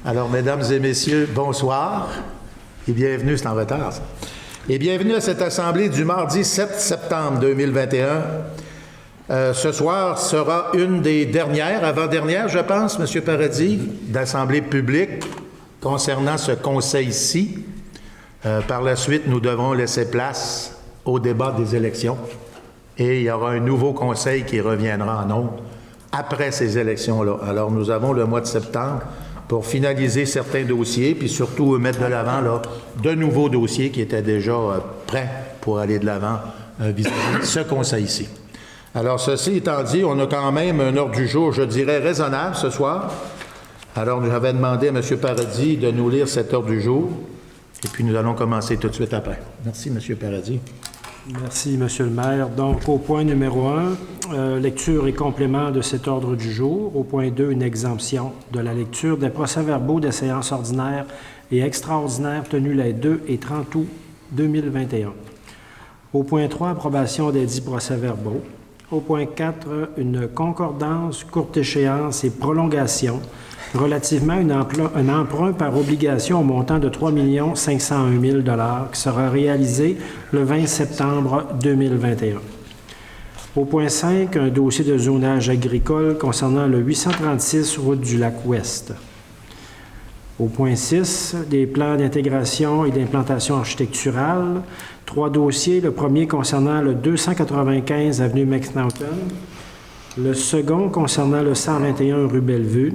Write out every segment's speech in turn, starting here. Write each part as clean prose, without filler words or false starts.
Alors, mesdames et messieurs, bonsoir et bienvenue, c'est en retard, ça. Et bienvenue à cette assemblée du mardi 7 septembre 2021. Ce soir sera une des dernières, avant-dernière, je pense, M. Paradis, d'assemblée publique concernant ce conseil-ci. Par la suite, nous devrons laisser place au débat des élections et il y aura un nouveau conseil qui reviendra en nombre après ces élections-là. Alors, nous avons le mois de septembre pour finaliser certains dossiers, puis surtout mettre de l'avant là, de nouveaux dossiers qui étaient déjà prêts pour aller de l'avant vis-à-vis de ce conseil-ci. Alors, ceci étant dit, on a quand même un ordre du jour, je dirais, raisonnable ce soir. Alors, j'avais demandé à M. Paradis de nous lire cet ordre du jour, et puis nous allons commencer tout de suite après. Merci, M. Paradis. Merci, M. le maire. Donc, au point numéro 1, lecture et complément de cet ordre du jour. Au point 2, une exemption de la lecture des procès-verbaux des séances ordinaires et extraordinaires tenues les 2 et 30 août 2021. Au point 3, approbation des 10 procès-verbaux. Au point 4, une concordance, courte échéance et prolongation relativement à un emprunt par obligation au montant de 3 501 000 qui sera réalisé le 20 septembre 2021. Au point 5, un dossier de zonage agricole concernant le 836 route du Lac-Ouest. Au point 6, des plans d'intégration et d'implantation architecturale. 3 dossiers, le premier concernant le 295 avenue McNaughton, le second concernant le 121 rue Bellevue,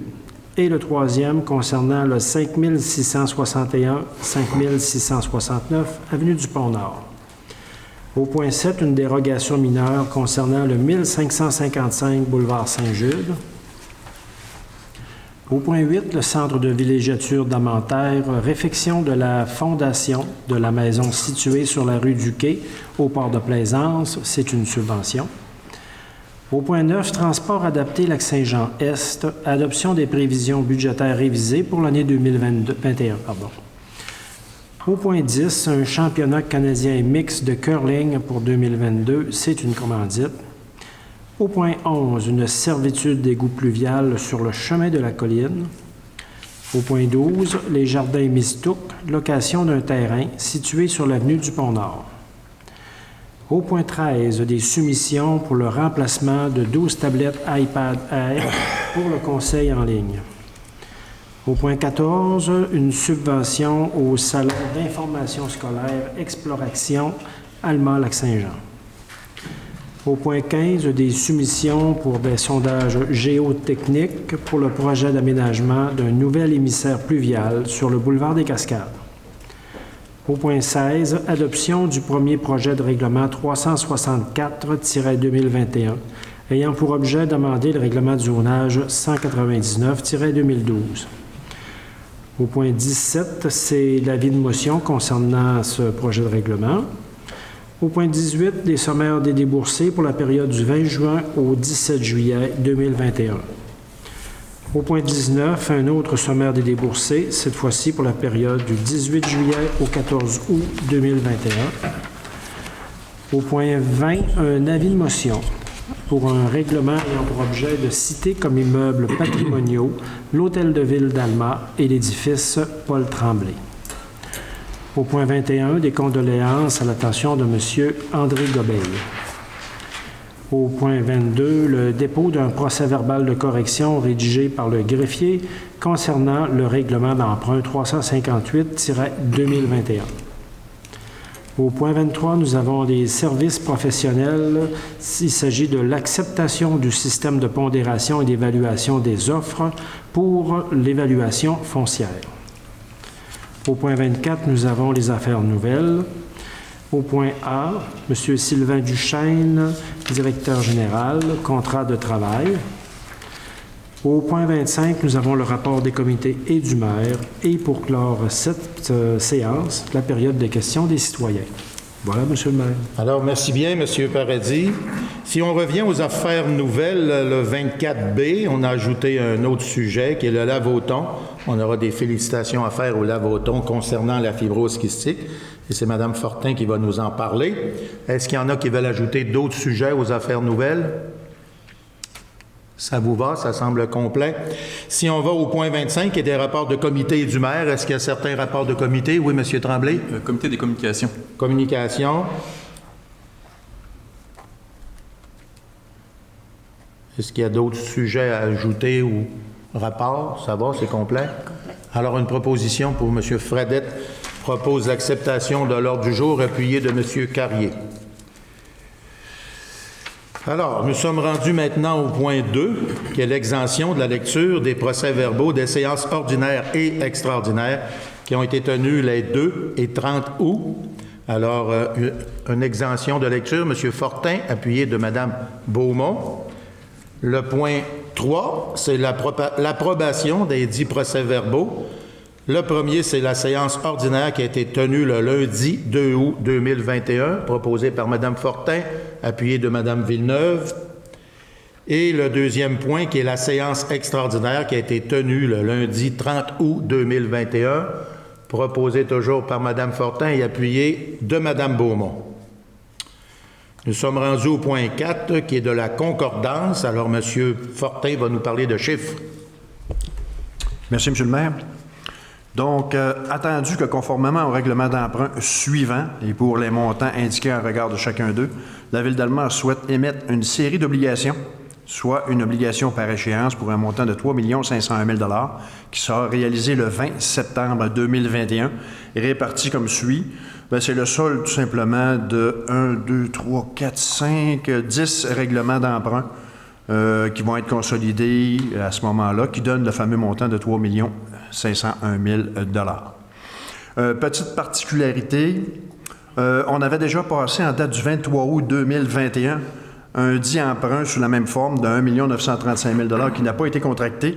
et le troisième concernant le 5661-5669 avenue du Pont-Nord. Au point 7, une dérogation mineure concernant le 1555 boulevard Saint-Jude. Au point 8, le centre de villégiature d'Amentaire, réfection de la fondation de la maison située sur la rue du Quai au port de Plaisance, c'est une subvention. Au point 9, transport adapté Lac-Saint-Jean-Est, adoption des prévisions budgétaires révisées pour l'année 2021. Au point 10, un championnat canadien mixte de curling pour 2022, c'est une commandite. Au point 11, une servitude d'égout pluvial sur le chemin de la colline. Au point 12, les jardins Mistouk, location d'un terrain situé sur l'avenue du Pont-Nord. Au point 13, des soumissions pour le remplacement de 12 tablettes iPad Air pour le conseil en ligne. Au point 14, une subvention au Salon d'information scolaire Exploration Allemand-Lac-Saint-Jean. Au point 15, des soumissions pour des sondages géotechniques pour le projet d'aménagement d'un nouvel émissaire pluvial sur le boulevard des Cascades. Au point 16, adoption du premier projet de règlement 364-2021, ayant pour objet d'amender le règlement de zonage 199-2012. Au point 17, c'est l'avis de motion concernant ce projet de règlement. Au point 18, des sommaires des déboursés pour la période du 20 juin au 17 juillet 2021. Au point 19, un autre sommaire des déboursés, cette fois-ci pour la période du 18 juillet au 14 août 2021. Au point 20, un avis de motion pour un règlement ayant pour objet de citer comme immeubles patrimoniaux l'hôtel de ville d'Alma et l'édifice Paul Tremblay. Au point 21, des condoléances à l'attention de M. André Gobeil. Au point 22, le dépôt d'un procès-verbal de correction rédigé par le greffier concernant le règlement d'emprunt 358-2021. Au point 23, nous avons des services professionnels. Il s'agit de l'acceptation du système de pondération et d'évaluation des offres pour l'évaluation foncière. Au point 24, nous avons les affaires nouvelles. Au point A, M. Sylvain Duchesne, directeur général, contrat de travail. Au point 25, nous avons le rapport des comités et du maire. Et pour clore cette séance, la période de questions des citoyens. Voilà, M. le maire. Alors, merci bien, M. Paradis. Si on revient aux affaires nouvelles, le 24B, on a ajouté un autre sujet qui est le lavoton. On aura des félicitations à faire au lavoton concernant la fibrose kystique. Et c'est Mme Fortin qui va nous en parler. Est-ce qu'il y en a qui veulent ajouter d'autres sujets aux affaires nouvelles? Ça vous va? Ça semble complet. Si on va au point 25, qui est des rapports de comité et du maire, est-ce qu'il y a certains rapports de comité? Oui, M. Tremblay? Comité des communications. Communication. Est-ce qu'il y a d'autres sujets à ajouter ou rapports? Ça va, c'est complet? Alors, une proposition pour M. Fredette propose l'acceptation de l'ordre du jour appuyé de M. Carrier. Alors, nous sommes rendus maintenant au point 2, qui est l'exemption de la lecture des procès-verbaux des séances ordinaires et extraordinaires qui ont été tenues les 2 et 30 août. Alors, une exemption de lecture, M. Fortin, appuyé de Mme Beaumont. Le point 3, c'est l'approbation des 10 procès-verbaux. Le premier, c'est la séance ordinaire qui a été tenue le lundi 2 août 2021, proposée par Mme Fortin, appuyée de Mme Villeneuve. Et le deuxième point, qui est la séance extraordinaire qui a été tenue le lundi 30 août 2021, proposée toujours par Mme Fortin et appuyée de Mme Beaumont. Nous sommes rendus au point 4, qui est de la concordance. Alors, M. Fortin va nous parler de chiffres. Merci, M. le maire. Donc, attendu que conformément au règlement d'emprunt suivant et pour les montants indiqués en regard de chacun d'eux, la Ville d'Alma souhaite émettre une série d'obligations, soit une obligation par échéance pour un montant de 3 501 000 $ qui sera réalisé le 20 septembre 2021 et réparti comme suit. Bien, c'est le solde tout simplement de 1, 2, 3, 4, 5, 10 règlements d'emprunt qui vont être consolidés à ce moment-là, qui donnent le fameux montant de 3 501 000 $. Petite particularité, on avait déjà passé en date du 23 août 2021 un dit emprunt sous la même forme de 1 935 000 $ qui n'a pas été contracté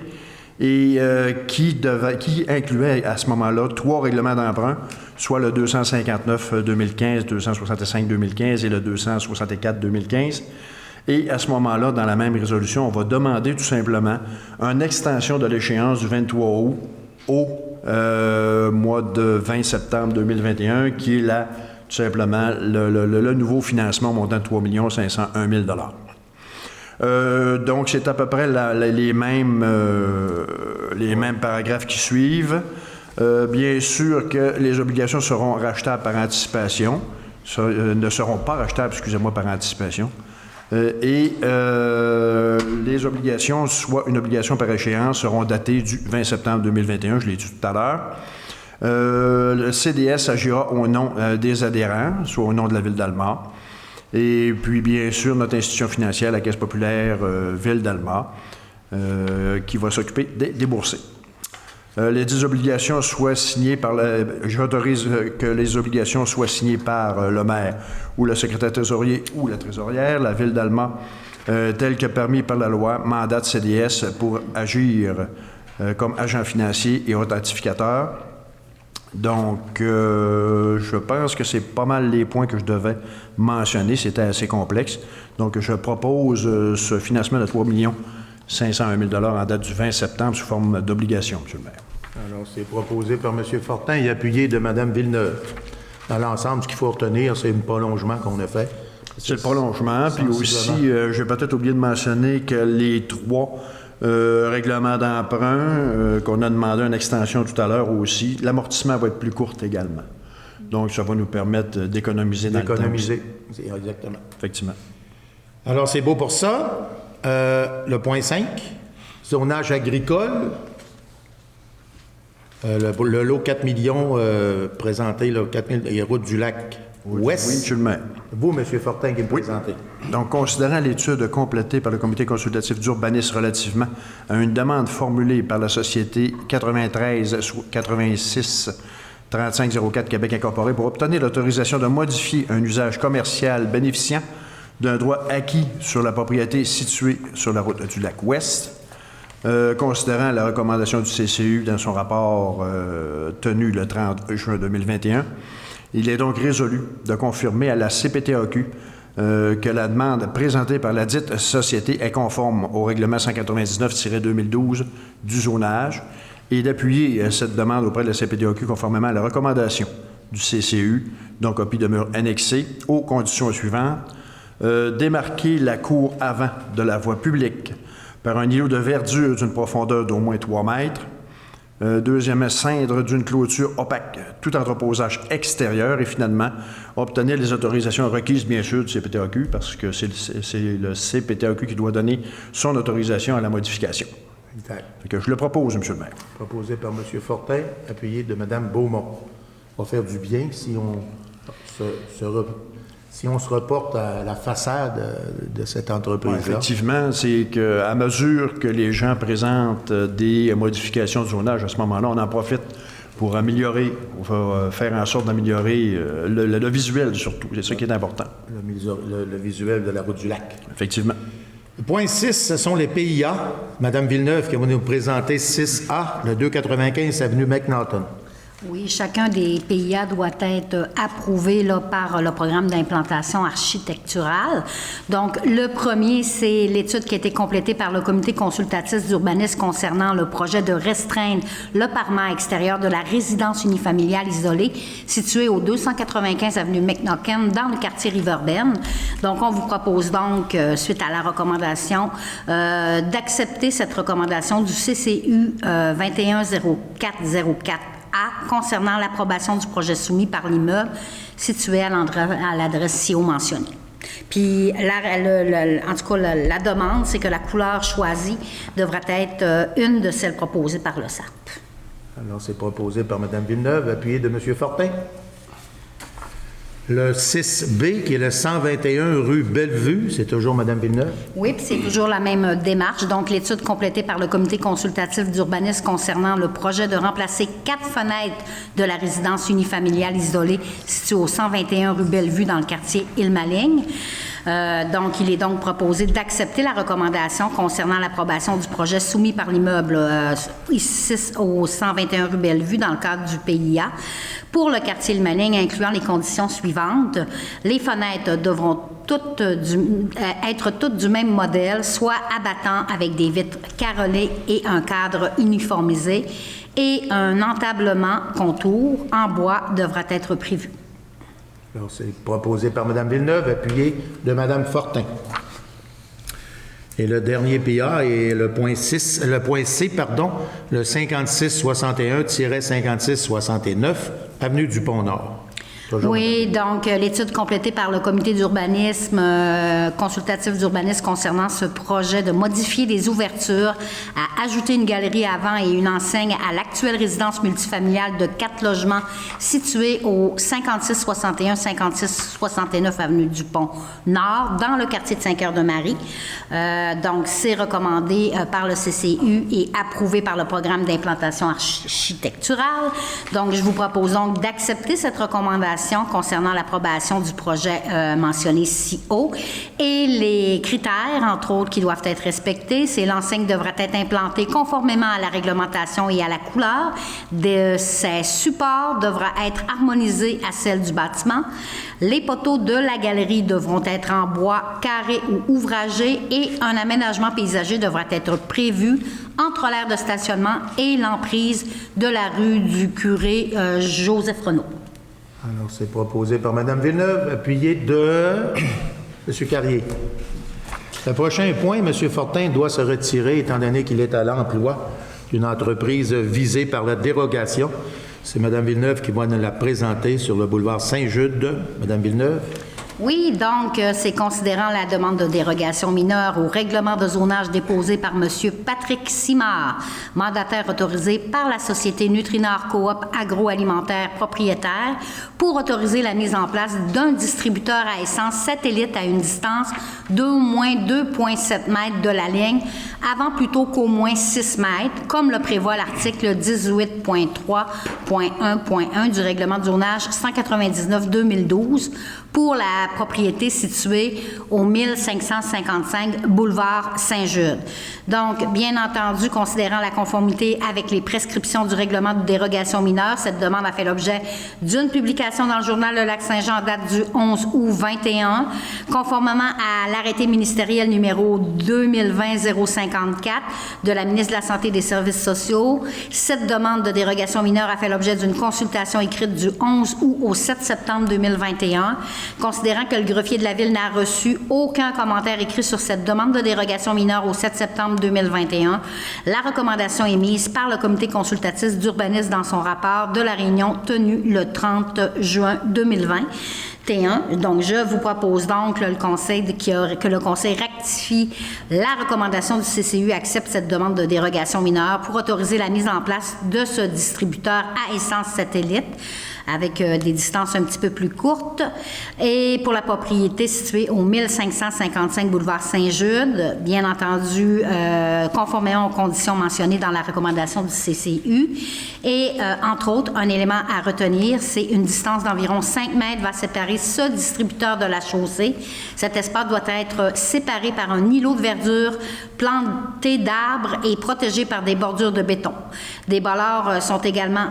et qui incluait à ce moment-là 3 règlements d'emprunt, soit le 259-2015, 265-2015 et le 264-2015. Et à ce moment-là, dans la même résolution, on va demander tout simplement une extension de l'échéance du 23 août au mois de 20 septembre 2021, qui est là, tout simplement, le nouveau financement montant de 3 501 000 $. Donc, c'est à peu près les mêmes paragraphes qui suivent. Bien sûr que les obligations seront rachetables par anticipation, ne seront pas rachetables, excusez-moi, par anticipation. Les obligations, soit une obligation par échéance, seront datées du 20 septembre 2021, je l'ai dit tout à l'heure. Le CDS agira au nom des adhérents, soit au nom de la Ville d'Alma. Et puis, bien sûr, notre institution financière, la Caisse populaire Ville d'Alma, qui va s'occuper des déboursés. Les 10 obligations soient signées par j'autorise que les obligations soient signées par le maire ou le secrétaire trésorier ou la trésorière. La Ville d'Alma, tel que permis par la loi, mandate CDS pour agir comme agent financier et authentificateur. Donc, je pense que c'est pas mal les points que je devais mentionner. C'était assez complexe. Donc, je propose ce financement de 3 501 000 $ en date du 20 septembre sous forme d'obligation, M. le maire. Alors, c'est proposé par M. Fortin et appuyé de Mme Villeneuve. Dans l'ensemble, ce qu'il faut retenir, c'est le prolongement qu'on a fait. C'est le prolongement. Puis aussi, j'ai peut-être oublié de mentionner que les 3 règlements d'emprunt qu'on a demandé une extension tout à l'heure aussi, l'amortissement va être plus court également. Donc, ça va nous permettre d'économiser dans le temps. D'économiser, exactement. Effectivement. Alors, c'est beau pour ça. Le point 5, zonage agricole. Le lot 4 millions présenté, là, 4 000, et route du lac Ouest. Oui, M. le maire. Vous, M. Fortin, qui me présentez. Donc, considérant l'étude complétée par le comité consultatif d'urbanisme relativement à une demande formulée par la société 93-86-3504 Québec Incorporé pour obtenir l'autorisation de modifier un usage commercial bénéficiant d'un droit acquis sur la propriété située sur la route du lac Ouest, considérant la recommandation du CCU dans son rapport tenu le 30 juin 2021, il est donc résolu de confirmer à la CPTAQ que la demande présentée par la dite société est conforme au règlement 199-2012 du zonage et d'appuyer cette demande auprès de la CPTAQ conformément à la recommandation du CCU, dont copie demeure annexée, aux conditions suivantes. Démarquer la cour avant de la voie publique par un îlot de verdure d'une profondeur d'au moins 3 mètres. Deuxièmement, ceindre d'une clôture opaque, tout entreposage extérieur. Et finalement, obtenir les autorisations requises, bien sûr, du CPTAQ, parce que c'est le CPTAQ qui doit donner son autorisation à la modification. Exact. Fait que je le propose, M. le maire. Proposé par M. Fortin, appuyé de Mme Beaumont. Ça va faire du bien si on se reporte à la façade de cette entreprise-là. Effectivement, c'est qu'à mesure que les gens présentent des modifications de zonage, à ce moment-là, on en profite pour améliorer, pour faire en sorte d'améliorer le visuel surtout. C'est ça qui est important. Le visuel de la route du lac. Effectivement. Le point 6, ce sont les PIA. Mme Villeneuve qui va nous présenter 6A, le 295 avenue McNaughton. Oui, chacun des PIA doit être approuvé là, par le programme d'implantation architecturale. Donc, le premier, c'est l'étude qui a été complétée par le comité consultatif d'urbanisme concernant le projet de restreindre le parement extérieur de la résidence unifamiliale isolée située au 295 avenue McNaughton dans le quartier Riverbend. Donc, on vous propose donc, suite à la recommandation, d'accepter cette recommandation du CCU 210404 concernant l'approbation du projet soumis par l'immeuble situé à l'adresse ci-haut mentionnée. Puis, en tout cas, la demande, c'est que la couleur choisie devra être une de celles proposées par le SAP. Alors, c'est proposé par Mme Villeneuve, appuyé de M. Fortin. Le 6B, qui est le 121 rue Bellevue, c'est toujours Mme Villeneuve. Oui, puis c'est toujours la même démarche. Donc, l'étude complétée par le comité consultatif d'urbanisme concernant le projet de remplacer 4 fenêtres de la résidence unifamiliale isolée située au 121 rue Bellevue dans le quartier Île-Maligne. Donc, il est donc proposé d'accepter la recommandation concernant l'approbation du projet soumis par l'immeuble ici au 121 rue Bellevue dans le cadre du PIA pour le quartier Île-Maligne, incluant les conditions suivantes. Les fenêtres devront être toutes du même modèle, soit abattant avec des vitres carrelées et un cadre uniformisé, et un entablement contour en bois devra être prévu. Alors, c'est proposé par Mme Villeneuve, appuyé de Mme Fortin. Et le dernier PA est le point C, le 5661-5669, avenue du Pont-Nord. Toujours oui, donc l'étude complétée par le comité d'urbanisme, consultatif d'urbanisme concernant ce projet de modifier des ouvertures, à ajouter une galerie avant et une enseigne à l'actuelle résidence multifamiliale de 4 logements située au 5661-5669 avenue du Pont-Nord, dans le quartier de Saint-Cœur-de-Marie. Donc, c'est recommandé par le CCU et approuvé par le programme d'implantation architecturale. Donc, je vous propose donc d'accepter cette recommandation concernant l'approbation du projet mentionné ci haut. Et les critères, entre autres, qui doivent être respectés, c'est l'enseigne devra être implantée conformément à la réglementation et à la couleur. Ses supports devra être harmonisés à celle du bâtiment. Les poteaux de la galerie devront être en bois carré ou ouvragé et un aménagement paysager devra être prévu entre l'aire de stationnement et l'emprise de la rue du curé Joseph Renaud. Alors, c'est proposé par Mme Villeneuve, appuyé de M. Carrier. Le prochain point, M. Fortin doit se retirer étant donné qu'il est à l'emploi d'une entreprise visée par la dérogation. C'est Mme Villeneuve qui va nous la présenter sur le boulevard Saint-Jude. Mme Villeneuve. Oui, donc, c'est considérant la demande de dérogation mineure au règlement de zonage déposé par M. Patrick Simard, mandataire autorisé par la société Nutrinor Coop agroalimentaire propriétaire, pour autoriser la mise en place d'un distributeur à essence satellite à une distance d'au moins 2,7 mètres de la ligne, avant plutôt qu'au moins 6 mètres, comme le prévoit l'article 18.3.1.1 du règlement de zonage 199-2012 pour la propriété située au 1555 boulevard Saint-Jude. Donc, bien entendu, considérant la conformité avec les prescriptions du règlement de dérogation mineure, cette demande a fait l'objet d'une publication dans le journal Le Lac-Saint-Jean en date du 11 août 21, conformément à l'arrêté ministériel numéro 2020-050 54 de la ministre de la Santé et des Services sociaux. Cette demande de dérogation mineure a fait l'objet d'une consultation écrite du 11 août au 7 septembre 2021. Considérant que le greffier de la Ville n'a reçu aucun commentaire écrit sur cette demande de dérogation mineure au 7 septembre 2021, la recommandation émise par le comité consultatif d'urbanisme dans son rapport de la réunion tenue le 30 juin 2021. Donc, je vous propose donc que le Conseil rectifie la recommandation du CCU, accepte cette demande de dérogation mineure pour autoriser la mise en place de ce distributeur à essence satellite avec des distances un petit peu plus courtes, et pour la propriété située au 1555 boulevard Saint-Jude, bien entendu, conformément aux conditions mentionnées dans la recommandation du CCU. Et, entre autres, un élément à retenir, c'est une distance d'environ 5 mètres va séparer ce distributeur de la chaussée. Cet espace doit être séparé par un îlot de verdure planté d'arbres et protégé par des bordures de béton. Des bollards sont également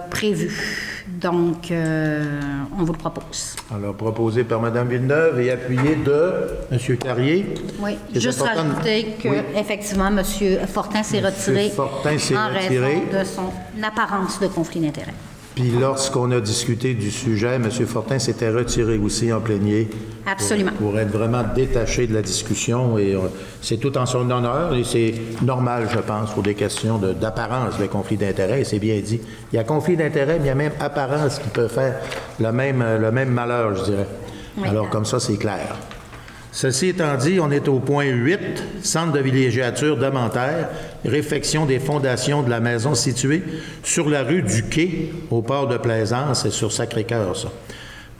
prévus. Donc, on vous le propose. Alors, proposé par Mme Villeneuve et appuyé de M. Carrier. Oui, juste rajouter qu'effectivement, M. Fortin s'est retiré en raison de son apparence de conflit d'intérêts. Puis lorsqu'on a discuté du sujet, M. Fortin s'était retiré aussi en plénier. Absolument. Pour être vraiment détaché de la discussion. Et c'est tout en son honneur et c'est normal, je pense, pour des questions d'apparence de conflit d'intérêts. Et c'est bien dit. Il y a conflit d'intérêts, mais il y a même apparence qui peut faire le même malheur, je dirais. Oui. Alors, comme ça, c'est clair. Ceci étant dit, on est au point 8, centre de villégiature d'Amentaire, réfection des fondations de la maison située sur la rue du Quai, au port de Plaisance et sur Sacré-Cœur, ça.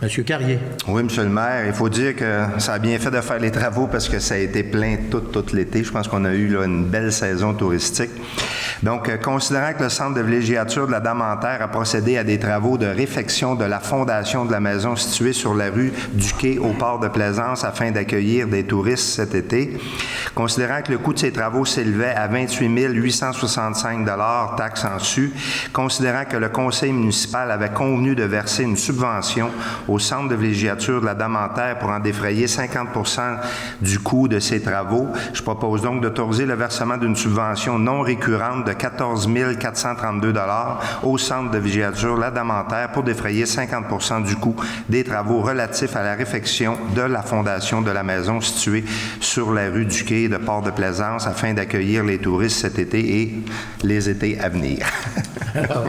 Monsieur Carrier. Oui, Monsieur le maire, il faut dire que ça a bien fait de faire les travaux parce que ça a été plein tout l'été. Je pense qu'on a eu là, une belle saison touristique. Donc, considérant que le centre de villégiature de la Damentaire a procédé à des travaux de réfection de la fondation de la maison située sur la rue du Quai au port de Plaisance afin d'accueillir des touristes cet été, considérant que le coût de ces travaux s'élevait à 28 865 $ taxes en su, considérant que le conseil municipal avait convenu de verser une subvention au centre de villégiature de la Damentaire pour en défrayer 50 % du coût de ces travaux, je propose donc d'autoriser le versement d'une subvention non récurrente de 14 432 $ au centre de villégiature La Damentaire pour défrayer 50 % du coût des travaux relatifs à la réfection de la fondation de la maison située sur la rue du Quai de Port-de-Plaisance afin d'accueillir les touristes cet été et les étés à venir. Alors,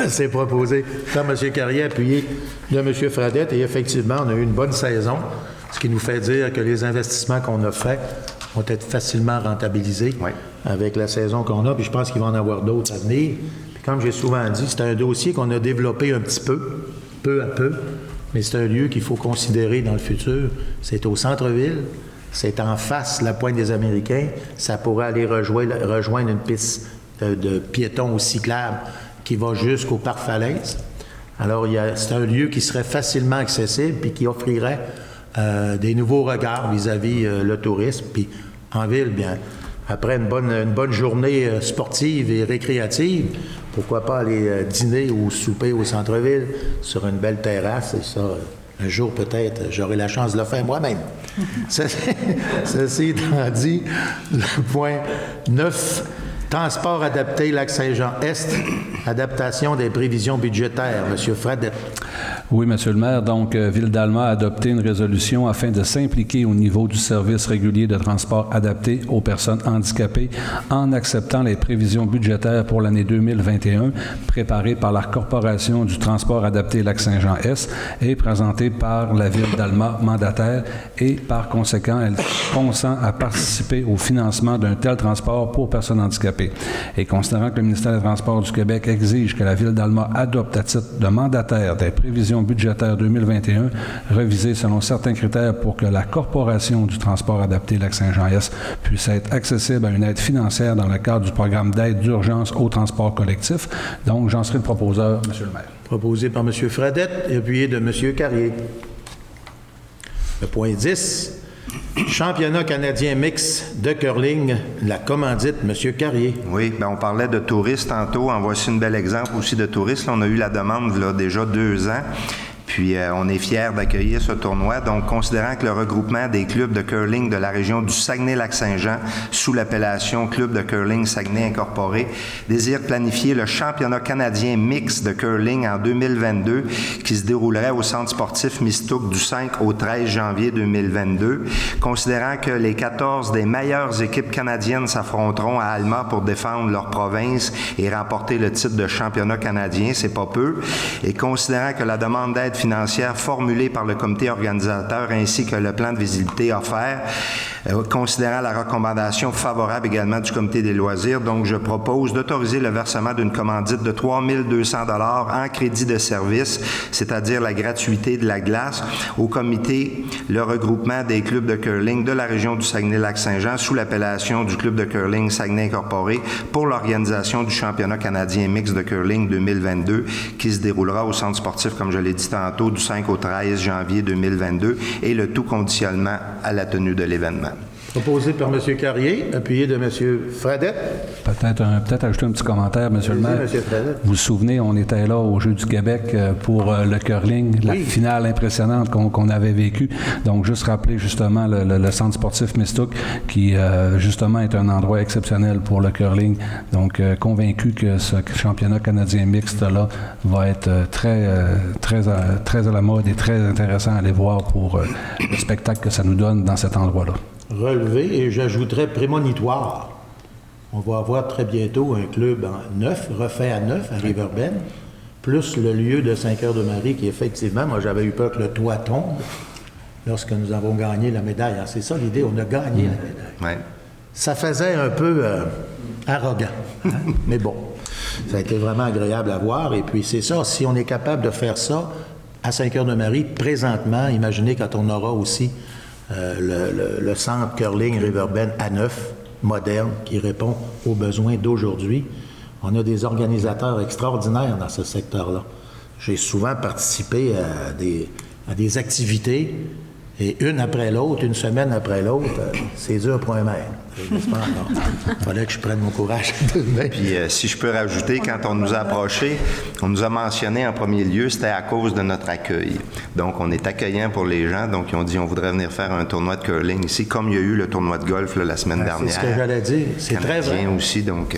c'est proposé par M. Carrier, appuyé de M. Fradette, et effectivement, on a eu une bonne saison, ce qui nous fait dire que les investissements qu'on a faits vont être facilement rentabilisés avec la saison qu'on a, puis je pense qu'il va en avoir d'autres à venir. Puis comme j'ai souvent dit, c'est un dossier qu'on a développé un petit peu à peu, mais c'est un lieu qu'il faut considérer dans le futur. C'est au centre-ville, c'est en face de la Pointe des Américains, ça pourrait aller rejoindre une piste de piétons ou cyclables qui va jusqu'au parc Falaise. Alors, c'est un lieu qui serait facilement accessible puis qui offrirait des nouveaux regards vis-à-vis le tourisme. Puis en ville, bien, après une bonne journée sportive et récréative, pourquoi pas aller dîner ou souper au centre-ville sur une belle terrasse. Et ça, un jour peut-être, j'aurai la chance de le faire moi-même. Ceci étant dit, le point 9... Transport adapté Lac-Saint-Jean-Est, adaptation des prévisions budgétaires. Monsieur Fradette. Oui, Monsieur le maire. Donc, Ville d'Alma a adopté une résolution afin de s'impliquer au niveau du service régulier de transport adapté aux personnes handicapées en acceptant les prévisions budgétaires pour l'année 2021 préparées par la Corporation du transport adapté Lac-Saint-Jean-Est et présentées par la Ville d'Alma mandataire et, par conséquent, elle consent à participer au financement d'un tel transport pour personnes handicapées. Et considérant que le ministère des Transports du Québec exige que la Ville d'Alma adopte à titre de mandataire des prévisions budgétaires 2021 révisées selon certains critères pour que la Corporation du transport adapté Lac-Saint-Jean-Est puisse être accessible à une aide financière dans le cadre du programme d'aide d'urgence au transport collectif. Donc, j'en serai le proposeur, Monsieur le maire. Proposé par M. Fradette et appuyé de M. Carrier. Le point 10. Championnat canadien mix de curling, la commandite, M. Carrier. Oui, bien, on parlait de touristes tantôt. En voici un bel exemple aussi de touristes. Là, on a eu la demande là, déjà 2 ans. Puis, on est fiers d'accueillir ce tournoi. Donc, considérant que le regroupement des clubs de curling de la région du Saguenay-Lac-Saint-Jean, sous l'appellation Club de curling Saguenay Incorporé, désire planifier le championnat canadien mix de curling en 2022 qui se déroulerait au Centre sportif Mistook du 5 au 13 janvier 2022. Considérant que les 14 des meilleures équipes canadiennes s'affronteront à Alma pour défendre leur province et remporter le titre de championnat canadien, c'est pas peu. Et considérant que la demande d'aide financière formulée par le comité organisateur ainsi que le plan de visibilité offert, considérant la recommandation favorable également du comité des loisirs, donc je propose d'autoriser le versement d'une commandite de 3 200 $ en crédit de service, c'est-à-dire la gratuité de la glace, au comité, le regroupement des clubs de curling de la région du Saguenay-Lac-Saint-Jean sous l'appellation du Club de curling Saguenay Incorporé pour l'organisation du championnat canadien mix de curling 2022 qui se déroulera au centre sportif, comme je l'ai dit tantôt, du 5 au 13 janvier 2022 et le tout conditionnement à la tenue de l'événement. Proposé par M. Carrier, appuyé de M. Fradette. Peut-être ajouter un petit commentaire, M. le maire. M. Fradette. Vous vous souvenez, on était là au Jeux du Québec pour le curling, la finale impressionnante qu'on avait vécue. Donc, juste rappeler justement le centre sportif Mistook qui, justement, est un endroit exceptionnel pour le curling. Donc, convaincu que ce championnat canadien mixte-là va être très à la mode et très intéressant à aller voir pour le spectacle que ça nous donne dans cet endroit-là. Relevé, et j'ajouterais prémonitoire. On va avoir très bientôt un club neuf, refait à neuf, à Riverbend, plus le lieu de Saint-Cœur-de-Marie qui, effectivement, moi j'avais eu peur que le toit tombe lorsque nous avons gagné la médaille. Alors, c'est ça l'idée, on a gagné la médaille. Ouais. Ça faisait un peu arrogant, hein? Mais bon, ça a été vraiment agréable à voir, et puis c'est ça, si on est capable de faire ça à Saint-Cœur-de-Marie, présentement, imaginez quand on aura aussi le centre curling Riverbend à neuf, moderne, qui répond aux besoins d'aujourd'hui. On a des organisateurs extraordinaires dans ce secteur-là. J'ai souvent participé à des activités, et une après l'autre, une semaine après l'autre, c'est dur pour un maire. Il fallait que je prenne mon courage de main. Puis, si je peux rajouter, quand on nous a approchés, on nous a mentionné en premier lieu, c'était à cause de notre accueil. Donc, on est accueillant pour les gens. Donc, ils ont dit, on voudrait venir faire un tournoi de curling ici, comme il y a eu le tournoi de golf là, la semaine dernière. C'est ce que j'allais dire. C'est très vrai. Aussi, donc,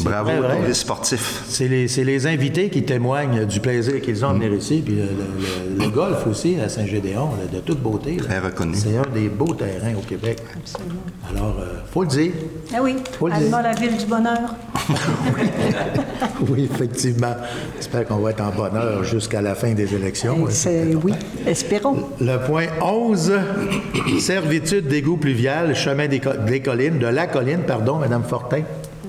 bravo aux les sportifs. C'est les invités qui témoignent du plaisir qu'ils ont à venir ici. Puis le golf aussi, à Saint-Gédéon, de toute beauté. Là. Très reconnu. C'est un des beaux terrains au Québec. Absolument. Alors, faut le dire. Ah oui, Alma, la ville du bonheur. Oui, effectivement. J'espère qu'on va être en bonheur jusqu'à la fin des élections. Oui, espérons. Le point 11, servitude d'égout pluvial, chemin des collines, de la colline, pardon, Mme Fortin.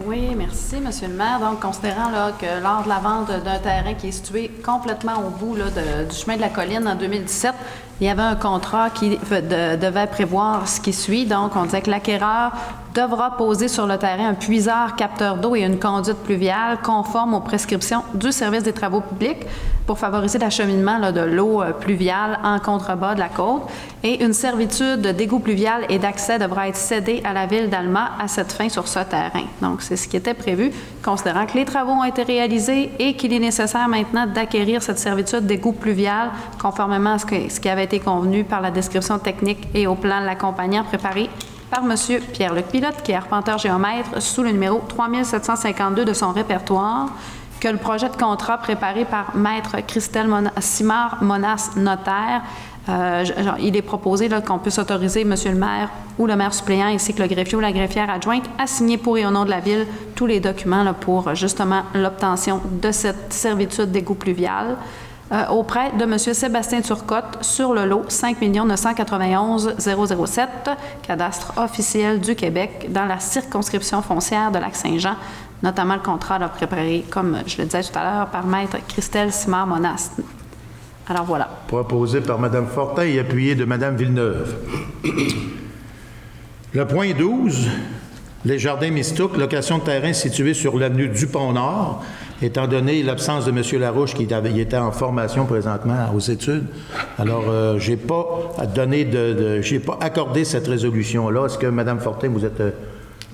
Oui, merci, M. le maire. Donc, considérant là, que lors de la vente d'un terrain qui est situé complètement au bout là, du chemin de la colline en 2017, il y avait un contrat qui devait prévoir ce qui suit. Donc, on disait que l'acquéreur devra poser sur le terrain un puiseur capteur d'eau et une conduite pluviale conforme aux prescriptions du service des travaux publics pour favoriser l'acheminement là, de l'eau pluviale en contrebas de la côte. Et une servitude d'égout pluvial et d'accès devra être cédée à la ville d'Alma à cette fin sur ce terrain. Donc, c'est ce qui était prévu, considérant que les travaux ont été réalisés et qu'il est nécessaire maintenant d'acquérir cette servitude d'égout pluvial conformément à ce qui avait été convenu par la description technique et au plan de l'accompagnant préparé par M. Pierre-Luc Pilote, qui est arpenteur géomètre, sous le numéro 3752 de son répertoire, que le projet de contrat préparé par Maître Christelle Simard-Monas, notaire, il est proposé là, qu'on puisse autoriser M. le maire ou le maire suppléant ainsi que le greffier ou la greffière adjointe à signer pour et au nom de la Ville tous les documents là, pour justement l'obtention de cette servitude d'égout pluvial auprès de M. Sébastien Turcotte sur le lot 5 991 007, cadastre officiel du Québec, dans la circonscription foncière de Lac-Saint-Jean, notamment le contrat là, préparé, comme je le disais tout à l'heure, par Maître Christelle Simard-Monas. Alors voilà. Proposé par Mme Fortin et appuyé de Mme Villeneuve. Le point 12, les jardins Mistook, location de terrain situé sur l'avenue Dupont-Nord, étant donné l'absence de M. Larouche qui était en formation présentement aux études. Alors, j'ai pas accordé cette résolution-là. Est-ce que, Mme Fortin, vous êtes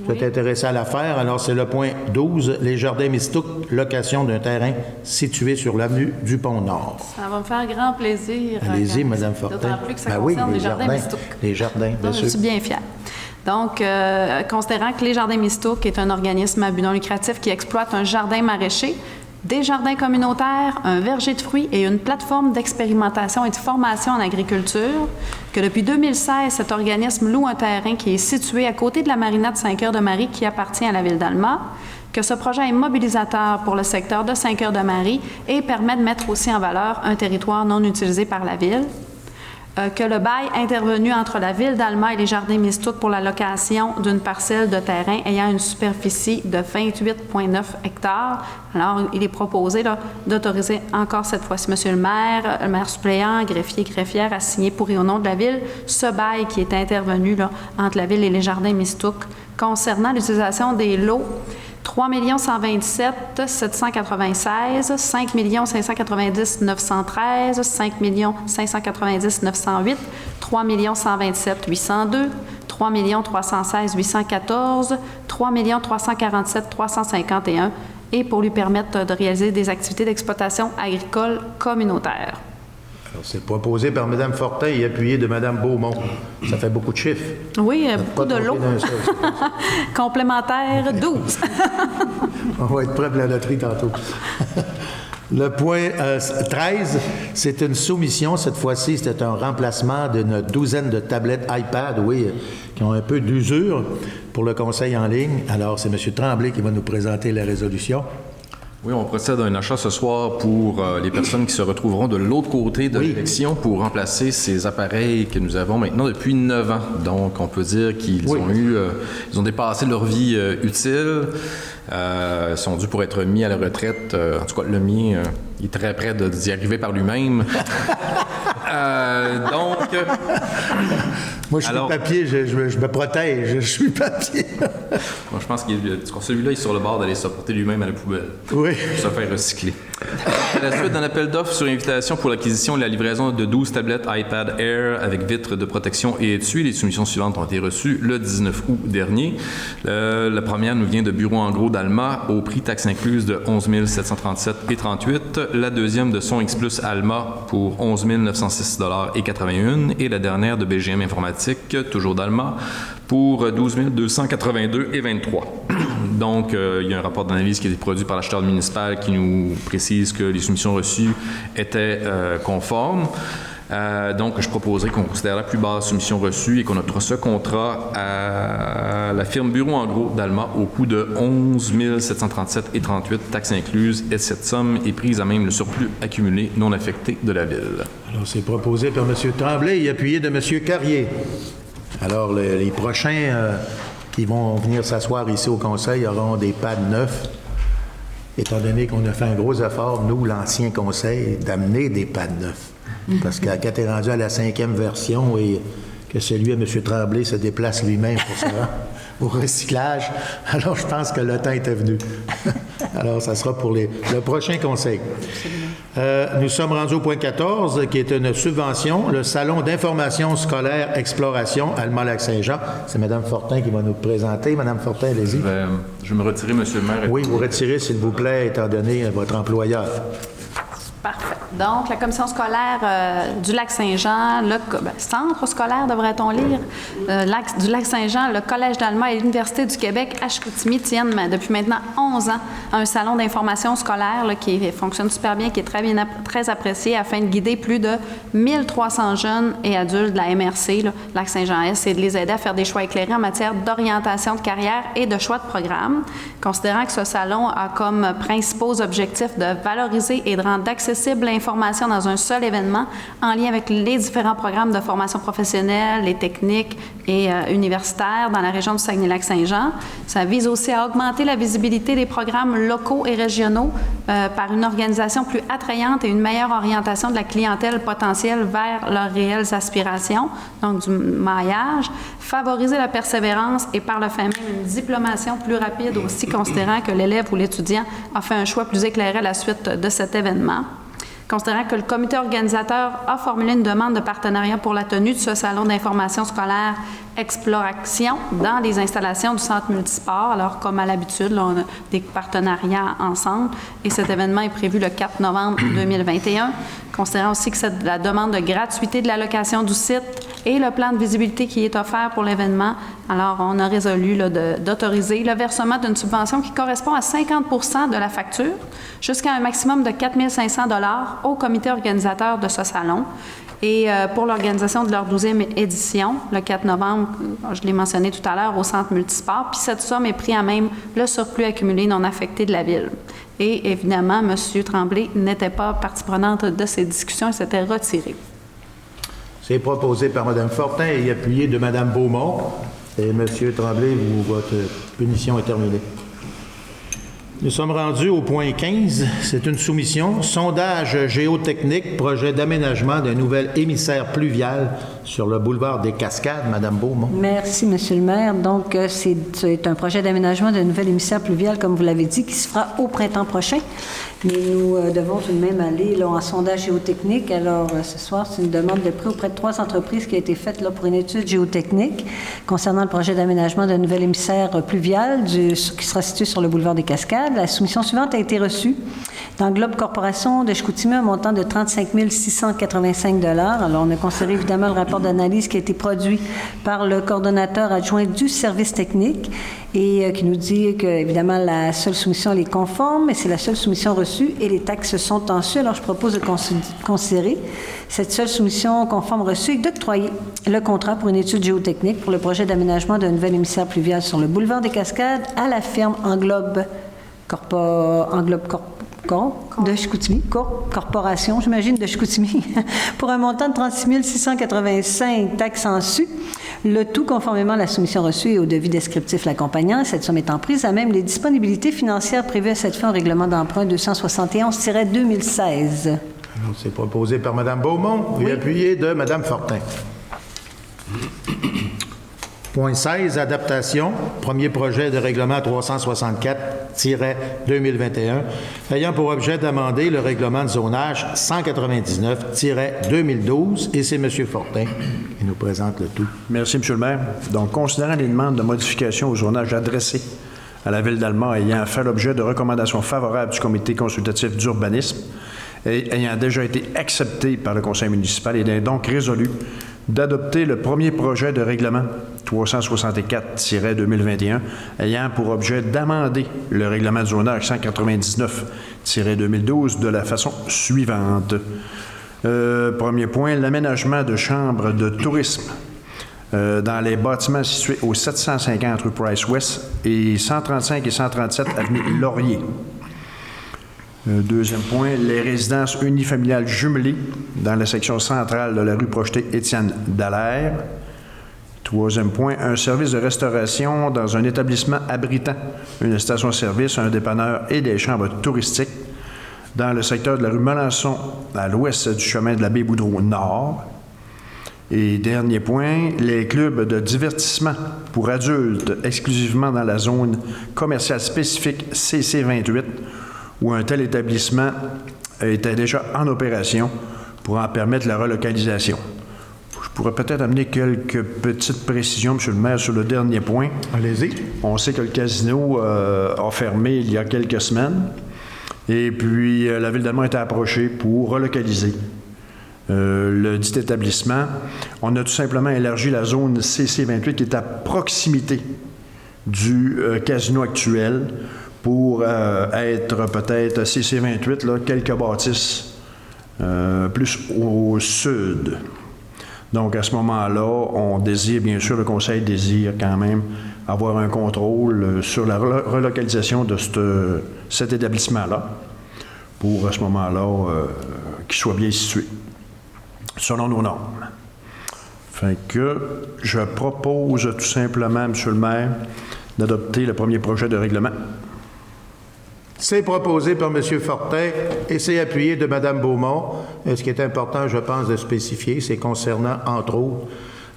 Vous êtes intéressé à l'affaire, alors c'est le point 12, les Jardins Mistook, location d'un terrain situé sur l'avenue du Pont-Nord. Ça va me faire grand plaisir. Allez-y, Mme Fortin. D'autant plus que ça Ben oui, concerne les Jardins Mistook. Les jardins, bien Donc, sûr. je suis bien fière. Donc, considérant que les Jardins Mistook est un organisme à but non lucratif qui exploite un jardin maraîcher, des jardins communautaires, un verger de fruits et une plateforme d'expérimentation et de formation en agriculture, que depuis 2016, cet organisme loue un terrain qui est situé à côté de la marina de Saint-Cœur-de-Marie qui appartient à la Ville d'Alma, que ce projet est mobilisateur pour le secteur de Saint-Cœur-de-Marie et permet de mettre aussi en valeur un territoire non utilisé par la Ville, que le bail intervenu entre la Ville d'Alma et les Jardins Mistook pour la location d'une parcelle de terrain ayant une superficie de 28,9 hectares. Alors, il est proposé d'autoriser encore cette fois-ci, Monsieur le maire suppléant, greffier, greffière, à signer pour et au nom de la Ville ce bail qui est intervenu entre la Ville et les Jardins Mistook concernant l'utilisation des lots 3 127 796, 5 590 913, 5 590 908, 3 127 802, 3 316 814, 3 347 351 et pour lui permettre de réaliser des activités d'exploitation agricole communautaire. Alors, c'est proposé par Mme Fortin et appuyé de Mme Beaumont. Ça fait beaucoup de chiffres. Oui, beaucoup de Pas lots. trompé d'un seul, c'est pas ça. Complémentaire 12. On va être prêt pour la loterie tantôt. Le point 13, c'est une soumission. Cette fois-ci, c'était un remplacement d'une douzaine de tablettes iPad, oui, qui ont un peu d'usure pour le conseil en ligne. Alors, c'est M. Tremblay qui va nous présenter la résolution. Oui, on procède à un achat ce soir pour les personnes qui se retrouveront de l'autre côté de l'élection pour remplacer ces appareils que nous avons maintenant depuis 9 ans. Donc, on peut dire qu'ils ils ont dépassé leur vie utile. Ils sont dus pour être mis à la retraite. En tout cas, le mien, il est très près d'y arriver par lui-même. Donc... Moi, je suis papier, je me protège, je suis papier. Moi, je pense que celui-là, il est sur le bord d'aller se porter lui-même à la poubelle. Oui. Pour se faire recycler. À la suite d'un appel d'offres sur invitation pour l'acquisition et la livraison de 12 tablettes iPad Air avec vitres de protection et étui, les soumissions suivantes ont été reçues le 19 août dernier. La première nous vient de Bureau en gros d'Alma au prix taxe incluse de 11 737,38 $. La deuxième de Son X Plus Alma pour 11 906,81 $. Et la dernière de BGM Informatique, toujours d'Alma, pour 12 282,23 $. Donc, il y a un rapport d'analyse qui a été produit par l'acheteur municipal qui nous précise que les soumissions reçues étaient conformes. Donc, je proposerais qu'on considère la plus basse soumission reçue et qu'on offre ce contrat à la firme Bureau en gros d'Alma au coût de 11 737,38 $, taxes incluses, et cette somme est prise à même le surplus accumulé non affecté de la Ville. Alors, c'est proposé par M. Tremblay et appuyé de M. Carrier. Alors, les prochains qui vont venir s'asseoir ici au Conseil auront des pads neufs, étant donné qu'on a fait un gros effort, nous, l'ancien Conseil, d'amener des pads neufs. Parce qu'à quand est rendu à la 5e version et que celui à M. Tremblay se déplace lui-même pour ça, au recyclage, alors je pense que le temps était venu. Alors, ça sera pour le prochain Conseil. Nous sommes rendus au point 14, qui est une subvention, le Salon d'information scolaire Exploration Alma-Lac-Saint-Jean. C'est Mme Fortin qui va nous présenter. Mme Fortin, allez-y. Je vais me retirer, M. le maire. Oui, vous retirez, s'il vous plaît, étant donné votre employeur. Parfait. Donc, la commission scolaire du Lac-Saint-Jean, le centre scolaire, devrait-on lire, du Lac-Saint-Jean, le Collège d'Alma et l'Université du Québec à Chicoutimi tiennent depuis maintenant 11 ans un salon d'information scolaire qui fonctionne super bien, qui est très apprécié afin de guider plus de 1300 jeunes et adultes de la MRC, Lac-Saint-Jean-Est, et de les aider à faire des choix éclairés en matière d'orientation de carrière et de choix de programme. Considérant que ce salon a comme principaux objectifs de valoriser et de rendre accessible l'information dans un seul événement en lien avec les différents programmes de formation professionnelle, les techniques et universitaires dans la région du Saguenay-Lac-Saint-Jean. Ça vise aussi à augmenter la visibilité des programmes locaux et régionaux par une organisation plus attrayante et une meilleure orientation de la clientèle potentielle vers leurs réelles aspirations, donc du maillage, favoriser la persévérance et par le fait même une diplomation plus rapide aussi, considérant que l'élève ou l'étudiant a fait un choix plus éclairé à la suite de cet événement. Considérant que le comité organisateur a formulé une demande de partenariat pour la tenue de ce salon d'information scolaire Exploration dans les installations du Centre multisport. Alors, comme à l'habitude, là, on a des partenariats ensemble et cet événement est prévu le 4 novembre 2021. Considérant aussi que la demande de gratuité de la location du site et le plan de visibilité qui est offert pour l'événement, alors on a résolu d'autoriser le versement d'une subvention qui correspond à 50% de la facture jusqu'à un maximum de 4 500 $ au comité organisateur de ce salon. Et pour l'organisation de leur 12e édition, le 4 novembre, je l'ai mentionné tout à l'heure, au Centre multisport, puis cette somme est prise à même le surplus accumulé non affecté de la Ville. Et évidemment, M. Tremblay n'était pas partie prenante de ces discussions et s'était retiré. C'est proposé par Mme Fortin et appuyé de Mme Beaumont. Et M. Tremblay, votre punition est terminée. Nous sommes rendus au point 15. C'est une soumission. Sondage géotechnique, projet d'aménagement d'un nouvel émissaire pluvial sur le boulevard des Cascades. Madame Beaumont. Merci, Monsieur le maire. Donc, c'est un projet d'aménagement d'un nouvel émissaire pluvial, comme vous l'avez dit, qui se fera au printemps prochain. Mais nous devons tout de même aller là, en sondage géotechnique. Alors, ce soir, c'est une demande de prêt auprès de 3 entreprises qui a été faite là, pour une étude géotechnique concernant le projet d'aménagement d'un nouvel émissaire pluvial qui sera situé sur le boulevard des Cascades. La soumission suivante a été reçue dans Globe Corporation de Chicoutimi, un montant de 35 685 $. Alors, on a considéré évidemment le rapport d'analyse qui a été produit par le coordonnateur adjoint du service technique et qui nous dit que, évidemment, la seule soumission elle est conforme, mais c'est la seule soumission reçue et les taxes sont en su. Alors, je propose de considérer cette seule soumission conforme reçue et d'octroyer le contrat pour une étude géotechnique pour le projet d'aménagement d'un nouvel émissaire pluvial sur le boulevard des Cascades à la firme Englobe de Chicoutimi, Corporation, j'imagine, de Chicoutimi, pour un montant de 36 685 taxes en su, le tout conformément à la soumission reçue et au devis descriptif l'accompagnant. Cette somme étant prise à même les disponibilités financières prévues à cette fin au règlement d'emprunt 271-2016. Alors, c'est proposé par Mme Beaumont et appuyé de Mme Fortin. Point 16, adaptation, premier projet de règlement 364-2021, ayant pour objet d'amender le règlement de zonage 199-2012, et c'est M. Fortin qui nous présente le tout. Merci, M. le maire. Donc, considérant les demandes de modification au zonage adressées à la Ville d'Alma ayant fait l'objet de recommandations favorables du comité consultatif d'urbanisme et ayant déjà été acceptées par le conseil municipal, il est donc résolu d'adopter le premier projet de règlement 364-2021 ayant pour objet d'amender le règlement de zonage 199-2012 de la façon suivante. Premier point, l'aménagement de chambres de tourisme dans les bâtiments situés au 750 rue Price-Ouest et 135 et 137 avenue Laurier. Deuxième point, les résidences unifamiliales jumelées dans la section centrale de la rue projetée Étienne Dallaire. Troisième point, un service de restauration dans un établissement abritant une station-service, un dépanneur et des chambres touristiques dans le secteur de la rue Melançon à l'ouest du chemin de la baie Boudreau Nord. Et dernier point, les clubs de divertissement pour adultes exclusivement dans la zone commerciale spécifique CC28 où un tel établissement était déjà en opération pour en permettre la relocalisation. Je pourrais peut-être amener quelques petites précisions, M. le maire, sur le dernier point. Allez-y. On sait que le casino a fermé il y a quelques semaines et puis la Ville d'Alma a été approchée pour relocaliser le dit établissement. On a tout simplement élargi la zone CC28 qui est à proximité du casino actuel pour être peut-être CC28, là, quelques bâtisses plus au sud. Donc, à ce moment-là, on désire, bien sûr, le conseil désire quand même avoir un contrôle sur la relocalisation de cet établissement-là pour, à ce moment-là, qu'il soit bien situé, selon nos normes. Fait que je propose tout simplement, M. le maire, d'adopter le premier projet de règlement. C'est proposé par M. Fortin et c'est appuyé de Mme Beaumont. Et ce qui est important, je pense, de spécifier, c'est concernant, entre autres,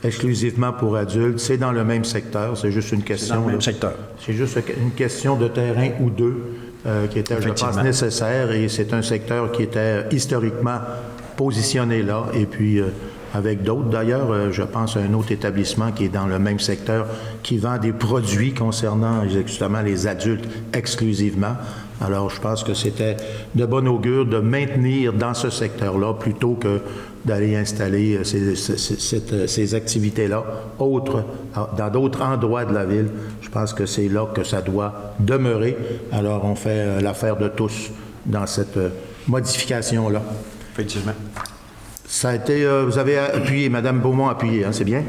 exclusivement pour adultes. C'est dans le même secteur. C'est juste une question. C'est dans le même secteur. C'est juste une question de terrain ou deux. qui était, je pense, nécessaire, et c'est un secteur qui était historiquement positionné là, et puis avec d'autres d'ailleurs, je pense à un autre établissement qui est dans le même secteur, qui vend des produits concernant justement les adultes exclusivement. Alors, je pense que c'était de bon augure de maintenir dans ce secteur-là plutôt que d'aller installer ces activités-là autres, dans d'autres endroits de la ville. Je pense que c'est là que ça doit demeurer. Alors, on fait l'affaire de tous dans cette modification-là. Effectivement. Ça a été, vous avez appuyé, Mme Beaumont a appuyé, hein, c'est bien.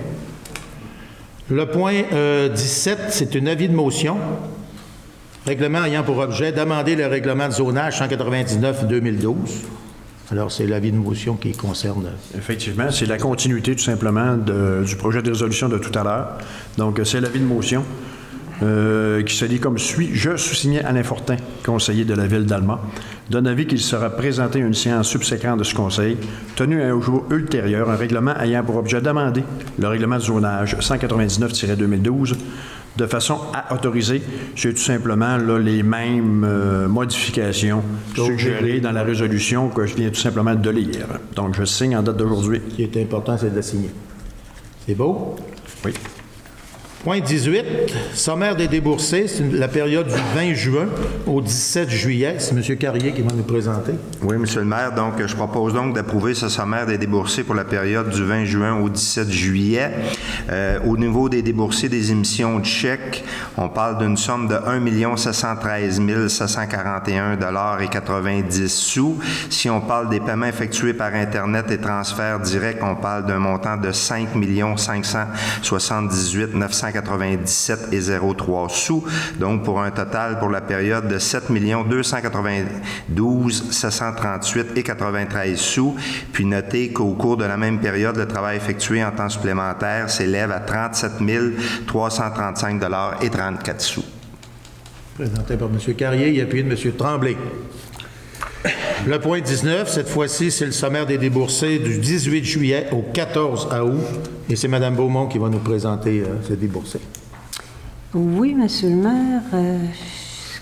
Le point 17, c'est un avis de motion. Règlement ayant pour objet d'amender le règlement de zonage 199-2012. Alors, c'est l'avis de motion qui concerne. Effectivement, c'est la continuité tout simplement du projet de résolution de tout à l'heure. Donc, c'est l'avis de motion qui se lit comme suit. Je sous-signais Alain Fortin, conseiller de la Ville d'Alma, donne avis qu'il sera présenté à une séance subséquente de ce conseil, tenu à un jour ultérieur, un règlement ayant pour objet d'amender le règlement de zonage 199-2012 de façon à autoriser, c'est tout simplement là, les mêmes modifications suggérées dans la résolution que je viens tout simplement de lire. Donc, je signe en date d'aujourd'hui. Ce qui est important, c'est de la signer. C'est beau? Oui. Point 18, sommaire des déboursés, c'est la période du 20 juin au 17 juillet. C'est M. Carrier qui va nous présenter. Oui, M. le maire. Donc, je propose donc d'approuver ce sommaire des déboursés pour la période du 20 juin au 17 juillet. Au niveau des déboursés des émissions de chèques, on parle d'une somme de 1 713 741 $90. Si on parle des paiements effectués par Internet et transferts directs, on parle d'un montant de 5 578 997,03 $. Donc, pour un total pour la période de 7 292 738,93 $. Puis, notez qu'au cours de la même période, le travail effectué en temps supplémentaire s'élève à 37 335,34 $. Présenté par M. Carrier et appuyé de M. Tremblay. Le point 19, cette fois-ci, c'est le sommaire des déboursés du 18 juillet au 14 août. Et c'est Mme Beaumont qui va nous présenter ces déboursés. Oui, Monsieur le maire.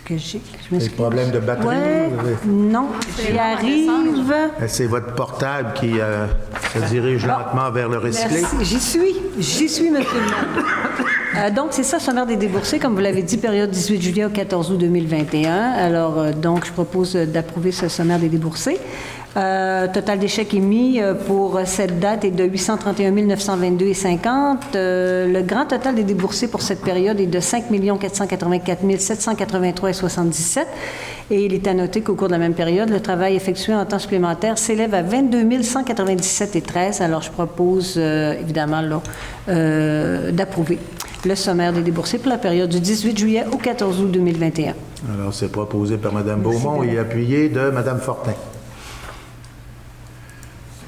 Que j'ai... Des problèmes de batterie? Ouais, non, j'y arrive. C'est votre portable qui se dirige lentement vers le recyclé. Merci. J'y suis, Monsieur le maire. Donc, c'est ça, sommaire des déboursés, comme vous l'avez dit, période 18 juillet au 14 août 2021. Alors, donc, je propose d'approuver ce sommaire des déboursés. Total des chèques émis pour cette date est de 831 922,50. Le grand total des déboursés pour cette période est de 5 484 783,77. Et il est à noter qu'au cours de la même période, le travail effectué en temps supplémentaire s'élève à 22 197,13. Alors, je propose évidemment là, d'approuver le sommaire des déboursés pour la période du 18 juillet au 14 août 2021. Alors, c'est proposé par Mme Beaumont et appuyé de Mme Fortin.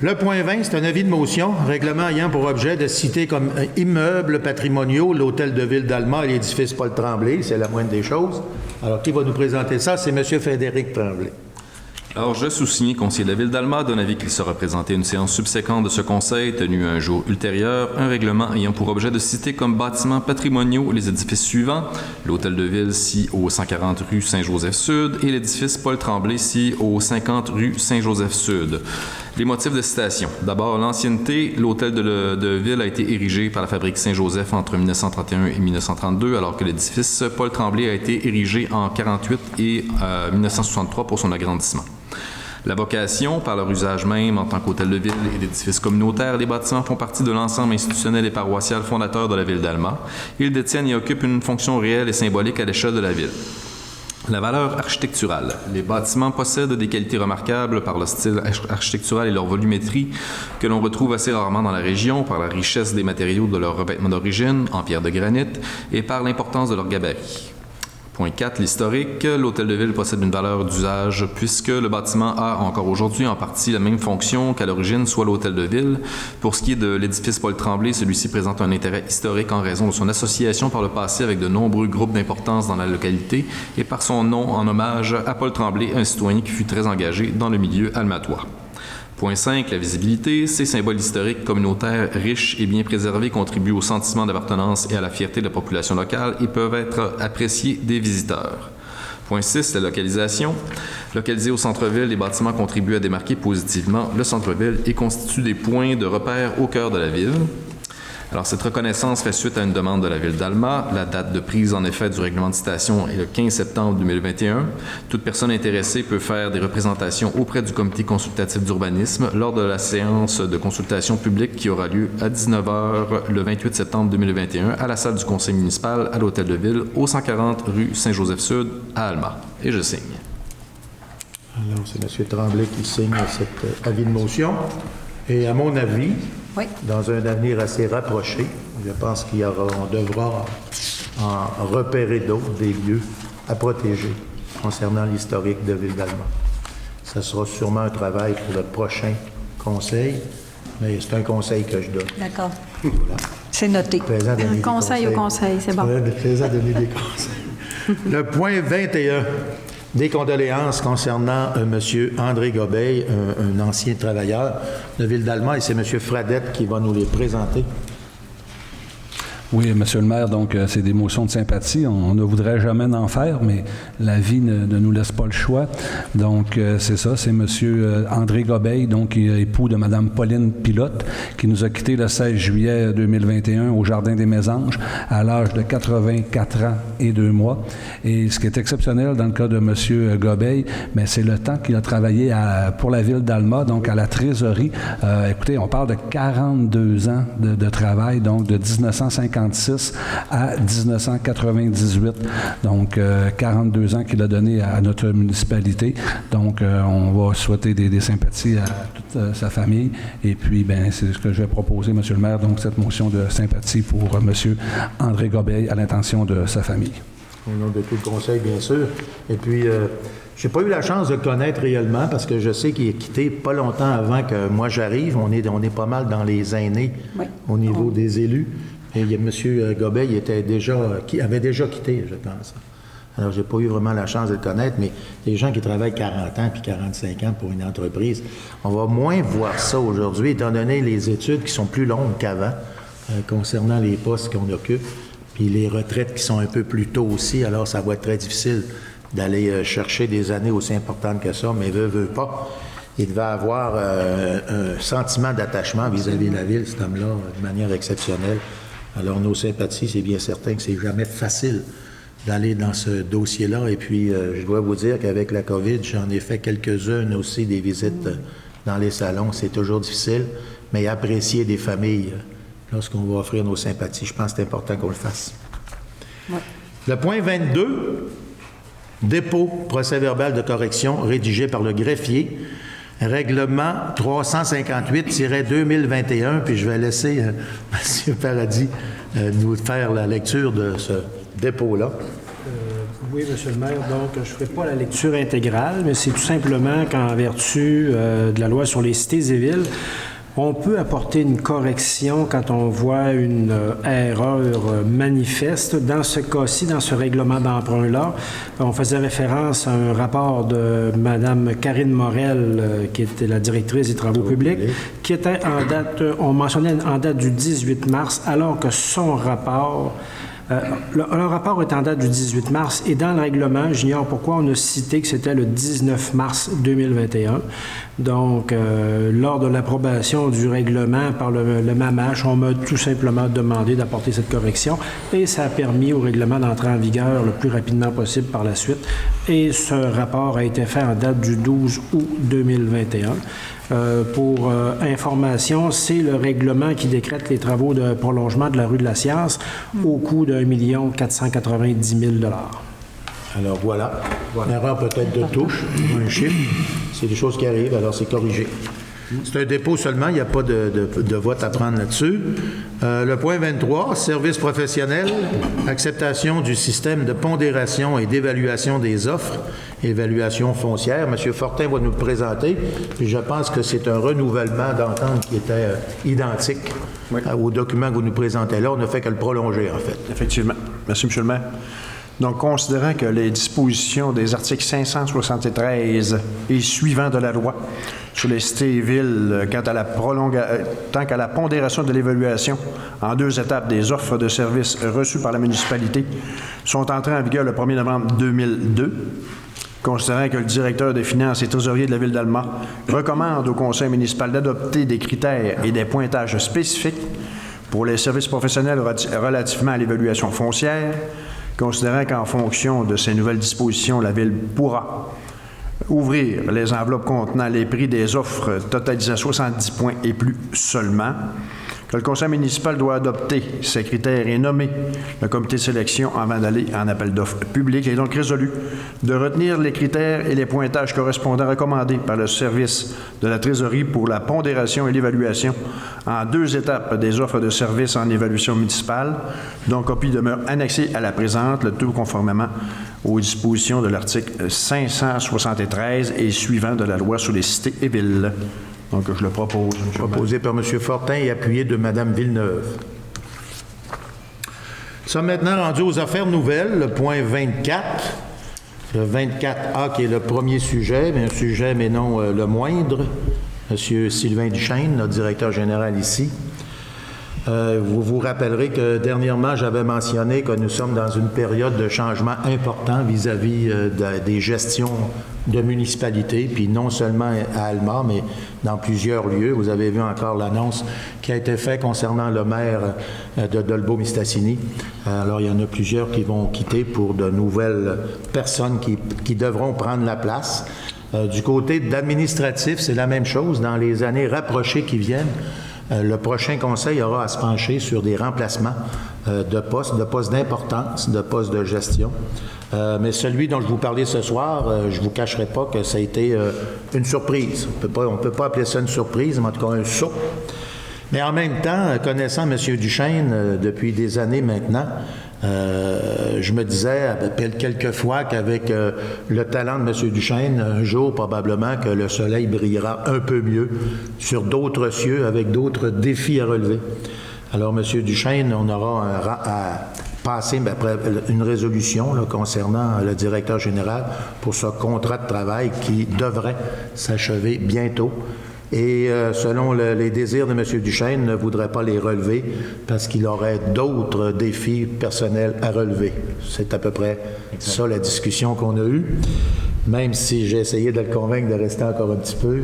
Le point 20, c'est un avis de motion, règlement ayant pour objet de citer comme immeubles patrimoniaux l'hôtel de ville d'Alma et l'édifice Paul Tremblay, c'est la moindre des choses. Alors, qui va nous présenter ça? C'est M. Frédéric Tremblay. Alors, je sous-signe, conseiller de la Ville d'Alma, donne avis qu'il sera présenté à une séance subséquente de ce conseil, tenue un jour ultérieur, un règlement ayant pour objet de citer comme bâtiments patrimoniaux les édifices suivants: l'Hôtel de Ville, ci au 140 rue Saint-Joseph-Sud, et l'édifice Paul Tremblay, ci au 50 rue Saint-Joseph-Sud. Les motifs de citation. D'abord, l'ancienneté. L'hôtel de Ville a été érigé par la fabrique Saint-Joseph entre 1931 et 1932, alors que l'édifice Paul Tremblay a été érigé en 1948 et 1963 pour son agrandissement. La vocation, par leur usage même en tant qu'hôtel de ville et d'édifice communautaire, les bâtiments font partie de l'ensemble institutionnel et paroissial fondateur de la Ville d'Alma. Ils détiennent et occupent une fonction réelle et symbolique à l'échelle de la ville. La valeur architecturale. Les bâtiments possèdent des qualités remarquables par leur style architectural et leur volumétrie que l'on retrouve assez rarement dans la région, par la richesse des matériaux de leur revêtement d'origine, en pierre de granit, et par l'importance de leur gabarit. Point 4, l'historique. L'hôtel de ville possède une valeur d'usage puisque le bâtiment a encore aujourd'hui en partie la même fonction qu'à l'origine, soit l'hôtel de ville. Pour ce qui est de l'édifice Paul Tremblay, celui-ci présente un intérêt historique en raison de son association par le passé avec de nombreux groupes d'importance dans la localité et par son nom en hommage à Paul Tremblay, un citoyen qui fut très engagé dans le milieu almatois. Point 5, la visibilité. Ces symboles historiques communautaires riches et bien préservés contribuent au sentiment d'appartenance et à la fierté de la population locale et peuvent être appréciés des visiteurs. Point 6, la localisation. Localisés au centre-ville, les bâtiments contribuent à démarquer positivement le centre-ville et constituent des points de repère au cœur de la ville. Alors, cette reconnaissance fait suite à une demande de la Ville d'Alma. La date de prise, en effet, du règlement de citation est le 15 septembre 2021. Toute personne intéressée peut faire des représentations auprès du comité consultatif d'urbanisme lors de la séance de consultation publique qui aura lieu à 19h le 28 septembre 2021 à la salle du conseil municipal à l'Hôtel de Ville, au 140 rue Saint-Joseph-Sud, à Alma. Et je signe. Alors, c'est M. Tremblay qui signe cet avis de motion. Et à mon avis, Oui. dans un avenir assez rapproché, je pense on devra en repérer d'autres, des lieux à protéger concernant l'historique de Ville d'Alma. Ça sera sûrement un travail pour le prochain conseil, mais c'est un conseil que je donne. D'accord. Voilà. C'est noté. Plaisant de donner des Conseil au conseil, c'est bon. Plaisant de donner des conseils. Le point 21. Des condoléances concernant M. André Gobeil, un ancien travailleur de Ville d'Alma, et c'est M. Fradette qui va nous les présenter. Oui, Monsieur le maire, donc c'est des motions de sympathie. On ne voudrait jamais en faire, mais la vie ne nous laisse pas le choix. Donc, c'est ça, c'est Monsieur André Gobeil, donc époux de Madame Pauline Pilote, qui nous a quittés le 16 juillet 2021 au Jardin des Mésanges à l'âge de 84 ans et 2 mois. Et ce qui est exceptionnel dans le cas de Monsieur Gobeil, bien, c'est le temps qu'il a travaillé pour la Ville d'Alma, donc à la trésorerie. Écoutez, on parle de 42 ans de travail, donc de 1950 à 1998. Donc, 42 ans qu'il a donné à notre municipalité. Donc, on va souhaiter des sympathies à toute sa famille. Et puis, bien, c'est ce que je vais proposer, Monsieur le maire, donc cette motion de sympathie pour Monsieur André Gobeil à l'intention de sa famille. Au nom de tout le conseil, bien sûr. Et puis, je n'ai pas eu la chance de le connaître réellement parce que je sais qu'il est quitté pas longtemps avant que moi j'arrive. On est pas mal dans les aînés au niveau des élus. Et M. Gobeil avait déjà quitté, je pense. Alors, je n'ai pas eu vraiment la chance de le connaître, mais les gens qui travaillent 40 ans puis 45 ans pour une entreprise, on va moins voir ça aujourd'hui, étant donné les études qui sont plus longues qu'avant concernant les postes qu'on occupe, puis les retraites qui sont un peu plus tôt aussi. Alors, ça va être très difficile d'aller chercher des années aussi importantes que ça, mais veut pas. Il devait avoir un sentiment d'attachement vis-à-vis de la ville, cet homme-là, de manière exceptionnelle. Alors, nos sympathies, c'est bien certain que c'est jamais facile d'aller dans ce dossier-là. Et puis, je dois vous dire qu'avec la COVID, j'en ai fait quelques-unes aussi, des visites dans les salons. C'est toujours difficile, mais apprécier des familles lorsqu'on va offrir nos sympathies, je pense que c'est important qu'on le fasse. Ouais. Le point 22, dépôt procès-verbal de correction rédigé par le greffier. Règlement 358-2021, puis je vais laisser M. Paradis nous faire la lecture de ce dépôt-là. Oui, Monsieur le maire, donc je ne ferai pas la lecture intégrale, mais c'est tout simplement qu'en vertu de la loi sur les cités et villes, on peut apporter une correction quand on voit une erreur manifeste. Dans ce cas-ci, dans ce règlement d'emprunt-là, on faisait référence à un rapport de Mme Karine Morel, qui était la directrice des travaux publics, qui était en date, on mentionnait en date du 18 mars, alors que son rapport... le rapport est en date du 18 mars et dans le règlement, j'ignore pourquoi on a cité que c'était le 19 mars 2021. Donc, lors de l'approbation du règlement par le MAMACH, on m'a tout simplement demandé d'apporter cette correction et ça a permis au règlement d'entrer en vigueur le plus rapidement possible par la suite. Et ce rapport a été fait en date du 12 août 2021. Pour information, c'est le règlement qui décrète les travaux de prolongement de la rue de la Science au coût de 1 490 000 $. Alors voilà, une erreur peut-être de touche, un chiffre, c'est des choses qui arrivent, alors c'est corrigé. C'est un dépôt seulement, il n'y a pas de vote à prendre là-dessus. Le point 23, service professionnel, acceptation du système de pondération et d'évaluation des offres, évaluation foncière. M. Fortin va nous le présenter, puis je pense que c'est un renouvellement d'entente qui était identique au document que vous nous présentez là. On ne fait que le prolonger, en fait. Effectivement. Merci, M. le maire. Donc, considérant que les dispositions des articles 573 et suivants de la loi sur les cités et villes tant qu'à la pondération de l'évaluation en 2 étapes des offres de services reçues par la municipalité sont entrées en vigueur le 1er novembre 2002. Considérant que le directeur des finances et trésorier de la Ville d'Alma recommande au conseil municipal d'adopter des critères et des pointages spécifiques pour les services professionnels relativement à l'évaluation foncière, considérant qu'en fonction de ces nouvelles dispositions, la Ville pourra ouvrir les enveloppes contenant les prix des offres totalisant 70 points et plus seulement, que le conseil municipal doit adopter ces critères et nommer le comité de sélection avant d'aller en appel d'offres public, est donc résolu de retenir les critères et les pointages correspondants recommandés par le service de la trésorerie pour la pondération et l'évaluation en 2 étapes des offres de services en évaluation municipale, dont copie demeure annexée à la présente, le tout conformément aux dispositions de l'article 573 et suivant de la loi sur les cités et villes. Donc, je le propose. Proposé par M. Fortin et appuyé de Mme Villeneuve. Nous sommes maintenant rendus aux affaires nouvelles, le point 24. Le 24A qui est le premier sujet, mais un sujet mais non le moindre. M. Sylvain Duchesne, notre directeur général ici. Vous vous rappellerez que dernièrement, j'avais mentionné que nous sommes dans une période de changement important vis-à-vis des gestions de municipalités, puis non seulement à Alma, mais dans plusieurs lieux. Vous avez vu encore l'annonce qui a été faite concernant le maire de Dolbeau-Mistassini. Alors, il y en a plusieurs qui vont quitter pour de nouvelles personnes qui devront prendre la place. Du côté de l'administratif, c'est la même chose. Dans les années rapprochées qui viennent, le prochain conseil aura à se pencher sur des remplacements de postes d'importance, de postes de gestion. Mais celui dont je vous parlais ce soir, je ne vous cacherai pas que ça a été une surprise. On ne peut pas appeler ça une surprise, mais en tout cas un saut. Mais en même temps, connaissant M. Duchesne depuis des années maintenant, je me disais quelquefois qu'avec le talent de M. Duchesne, un jour probablement que le soleil brillera un peu mieux sur d'autres cieux avec d'autres défis à relever. Alors, M. Duchesne, on aura à passer après une résolution là, concernant le directeur général pour ce contrat de travail qui devrait s'achever bientôt. Et selon les désirs de M. Duchesne, ne voudrait pas les relever parce qu'il aurait d'autres défis personnels à relever. C'est à peu près ça la discussion qu'on a eue. Même si j'ai essayé de le convaincre de rester encore un petit peu,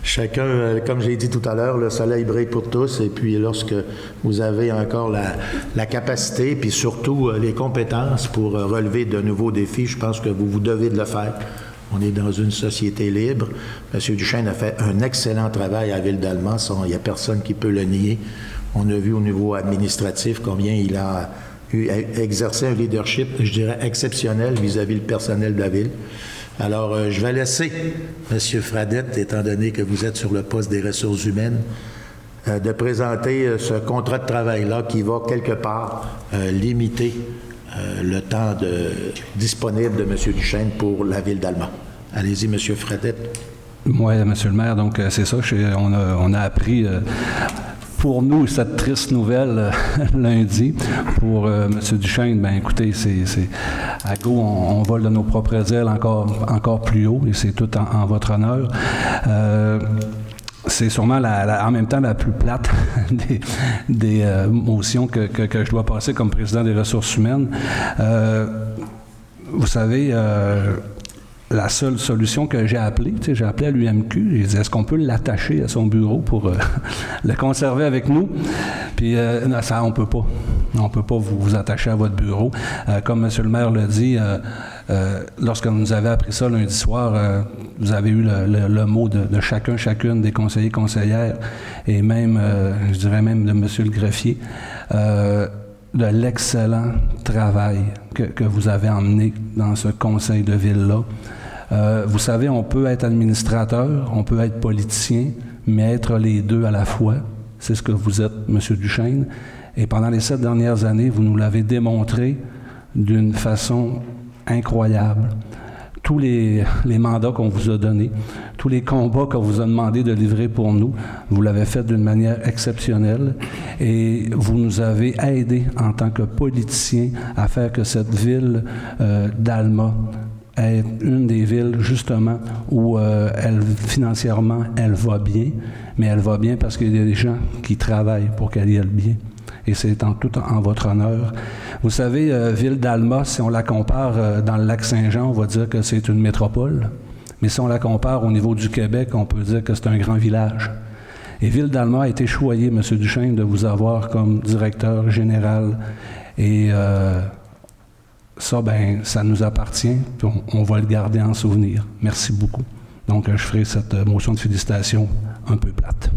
chacun, comme j'ai dit tout à l'heure, le soleil brille pour tous. Et puis lorsque vous avez encore la capacité, puis surtout les compétences pour relever de nouveaux défis, je pense que vous devez de le faire. On est dans une société libre. M. Duchesne a fait un excellent travail à la Ville d'Alma. Il n'y a personne qui peut le nier. On a vu au niveau administratif combien il a exercé un leadership, je dirais, exceptionnel vis-à-vis le personnel de la Ville. Alors, je vais laisser M. Fradette, étant donné que vous êtes sur le poste des ressources humaines, de présenter ce contrat de travail-là qui va quelque part limiter le temps disponible de M. Duchesne pour la Ville d'Alma. Allez-y, M. Fradette. Oui, M. le maire, donc c'est ça, on a appris pour nous cette triste nouvelle lundi. Pour M. Duchesne, bien écoutez, c'est à go, on vole de nos propres ailes encore plus haut, et c'est tout en votre honneur. C'est sûrement en même temps la plus plate des motions que je dois passer comme président des ressources humaines. Vous savez, la seule solution que j'ai appelée à l'UMQ, j'ai dit, est-ce qu'on peut l'attacher à son bureau pour le conserver avec nous? Puis, non, ça, on peut pas. On ne peut pas vous attacher à votre bureau. Comme M. le maire l'a dit, lorsque vous nous avez appris ça lundi soir, vous avez eu le mot de chacune des conseillers, conseillères, et même, je dirais même de M. le greffier, de l'excellent travail que vous avez emmené dans ce conseil de ville-là. Vous savez, on peut être administrateur, on peut être politicien, mais être les deux à la fois, c'est ce que vous êtes, M. Duchesne. Et pendant les 7 dernières années, vous nous l'avez démontré d'une façon incroyable. Tous les mandats qu'on vous a donnés, tous les combats qu'on vous a demandé de livrer pour nous, vous l'avez fait d'une manière exceptionnelle et vous nous avez aidés en tant que politiciens à faire que cette ville d'Alma est une des villes, justement, où financièrement, elle va bien, mais elle va bien parce qu'il y a des gens qui travaillent pour qu'elle y aille bien. Et c'est tout en votre honneur. Vous savez, Ville d'Alma, si on la compare dans le lac Saint-Jean, on va dire que c'est une métropole. Mais si on la compare au niveau du Québec, on peut dire que c'est un grand village. Et Ville d'Alma a été choyé, M. Duchesne, de vous avoir comme directeur général. Et ça, ça nous appartient, puis on va le garder en souvenir. Merci beaucoup. Donc, je ferai cette motion de félicitations un peu plate.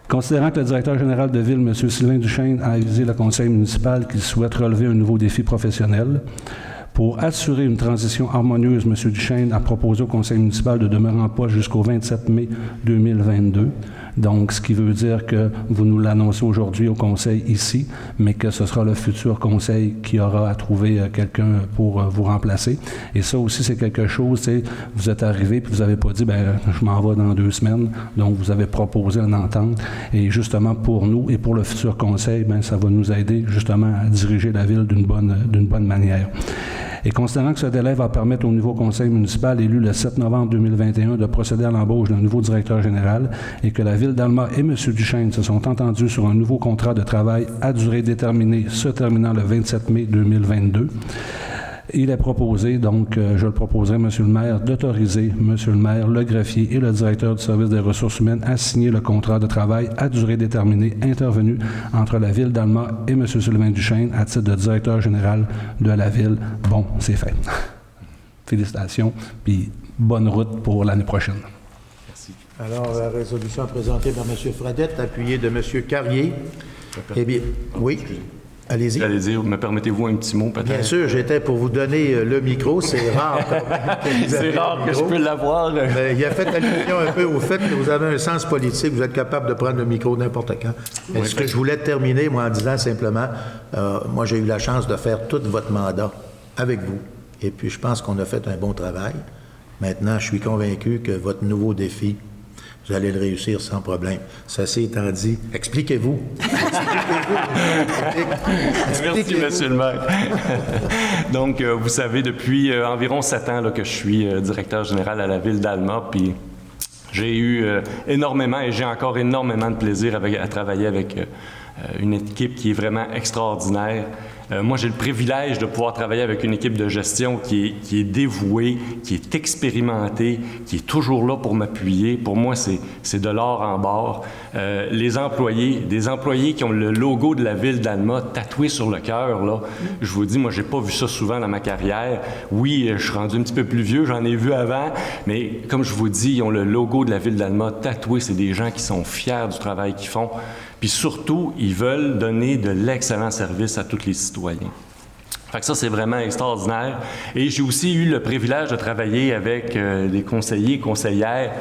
Considérant que le directeur général de Ville, M. Sylvain Duchesne, a avisé le conseil municipal qu'il souhaite relever un nouveau défi professionnel, pour assurer une transition harmonieuse, M. Duchesne a proposé au conseil municipal de demeurer en poste jusqu'au 27 mai 2022. Donc, ce qui veut dire que vous nous l'annoncez aujourd'hui au conseil ici, mais que ce sera le futur conseil qui aura à trouver quelqu'un pour vous remplacer. Et ça aussi, c'est quelque chose, c'est vous êtes arrivé puis vous n'avez pas dit, je m'en vais dans 2 semaines. Donc, vous avez proposé une entente. Et justement, pour nous et pour le futur conseil, ça va nous aider justement à diriger la ville d'une bonne manière. Et considérant que ce délai va permettre au nouveau conseil municipal élu le 7 novembre 2021 de procéder à l'embauche d'un nouveau directeur général et que la Ville d'Alma et M. Duchesne se sont entendus sur un nouveau contrat de travail à durée déterminée se terminant le 27 mai 2022, il est proposé, donc je le proposerai, M. le maire, d'autoriser M. le maire, le greffier et le directeur du service des ressources humaines à signer le contrat de travail à durée déterminée intervenu entre la Ville d'Alma et M. Sylvain Duchesne à titre de directeur général de la Ville. Bon, c'est fait. Félicitations, puis bonne route pour l'année prochaine. Merci. Alors, la résolution présentée par M. Fradette, appuyée de M. Carrier. Eh bien, oui. Allez-y. J'allais dire, me permettez-vous un petit mot peut-être? Bien sûr, j'étais pour vous donner le micro. C'est rare quand même que vous avez C'est rare que je peux l'avoir. Mais il a fait allusion un peu au fait que vous avez un sens politique, vous êtes capable de prendre le micro n'importe quand. Mais ce que je voulais terminer, moi, en disant simplement, moi, j'ai eu la chance de faire tout votre mandat avec vous. Et puis, je pense qu'on a fait un bon travail. Maintenant, je suis convaincu que votre nouveau défi, vous allez le réussir sans problème. Ceci étant dit, expliquez-vous. Merci, Monsieur le maire. Donc, vous savez, depuis environ 7 ans là, que je suis directeur général à la Ville d'Alma, puis j'ai eu énormément et j'ai encore énormément de plaisir à travailler avec une équipe qui est vraiment extraordinaire. Moi, j'ai le privilège de pouvoir travailler avec une équipe de gestion qui est dévouée, qui est expérimentée, qui est toujours là pour m'appuyer. Pour moi, c'est de l'or en barre. Les employés, des employés qui ont le logo de la Ville d'Alma tatoué sur le cœur, là, je vous dis, moi, j'ai pas vu ça souvent dans ma carrière. Oui, je suis rendu un petit peu plus vieux, j'en ai vu avant, mais comme je vous dis, ils ont le logo de la Ville d'Alma tatoué. C'est des gens qui sont fiers du travail qu'ils font. Puis surtout, ils veulent donner de l'excellent service à tous les citoyens. Fait que ça, c'est vraiment extraordinaire. Et j'ai aussi eu le privilège de travailler avec les conseillers et conseillères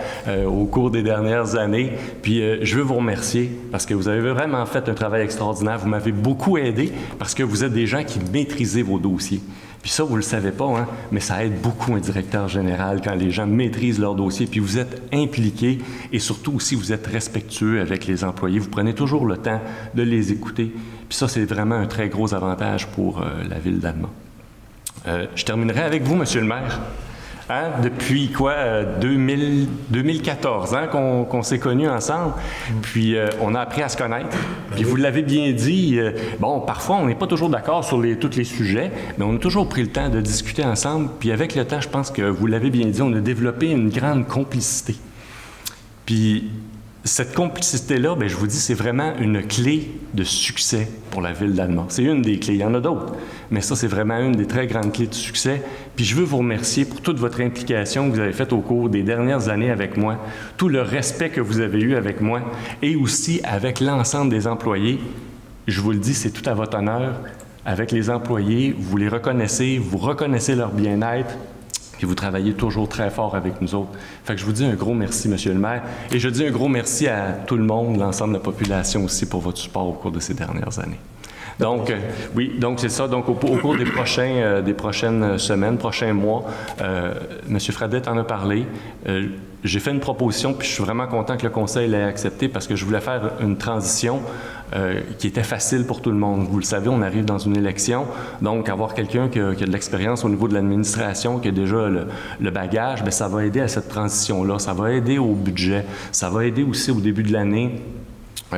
au cours des dernières années. Puis je veux vous remercier parce que vous avez vraiment fait un travail extraordinaire. Vous m'avez beaucoup aidé parce que vous êtes des gens qui maîtrisez vos dossiers. Puis ça, vous ne le savez pas, hein, mais ça aide beaucoup un directeur général quand les gens maîtrisent leur dossier. Puis vous êtes impliqués et surtout aussi, vous êtes respectueux avec les employés. Vous prenez toujours le temps de les écouter. Puis ça, c'est vraiment un très gros avantage pour la Ville d'Alma. Je terminerai avec vous, Monsieur le maire. Hein, depuis 2014 hein, qu'on s'est connus ensemble, puis on a appris à se connaître. Puis vous l'avez bien dit, bon, parfois on n'est pas toujours d'accord sur tous les sujets, mais on a toujours pris le temps de discuter ensemble. Puis avec le temps, je pense que vous l'avez bien dit, on a développé une grande complicité. Puis cette complicité-là, bien, je vous dis, c'est vraiment une clé de succès pour la Ville d'Alma. C'est une des clés, il y en a d'autres, mais ça, c'est vraiment une des très grandes clés de succès. Puis je veux vous remercier pour toute votre implication que vous avez faite au cours des dernières années avec moi, tout le respect que vous avez eu avec moi et aussi avec l'ensemble des employés. Je vous le dis, c'est tout à votre honneur. Avec les employés, vous les reconnaissez, vous reconnaissez leur bien-être, puis vous travaillez toujours très fort avec nous autres. Fait que je vous dis un gros merci, Monsieur le maire, et je dis un gros merci à tout le monde, l'ensemble de la population aussi, pour votre support au cours de ces dernières années. Donc, oui, donc c'est ça. Donc, au cours des prochaines semaines, prochains mois, M. Fradette en a parlé. J'ai fait une proposition, puis je suis vraiment content que le Conseil l'ait accepté parce que je voulais faire une transition qui était facile pour tout le monde. Vous le savez, on arrive dans une élection, donc avoir quelqu'un qui a de l'expérience au niveau de l'administration, qui a déjà le bagage, bien, ça va aider à cette transition-là. Ça va aider au budget. Ça va aider aussi au début de l'année.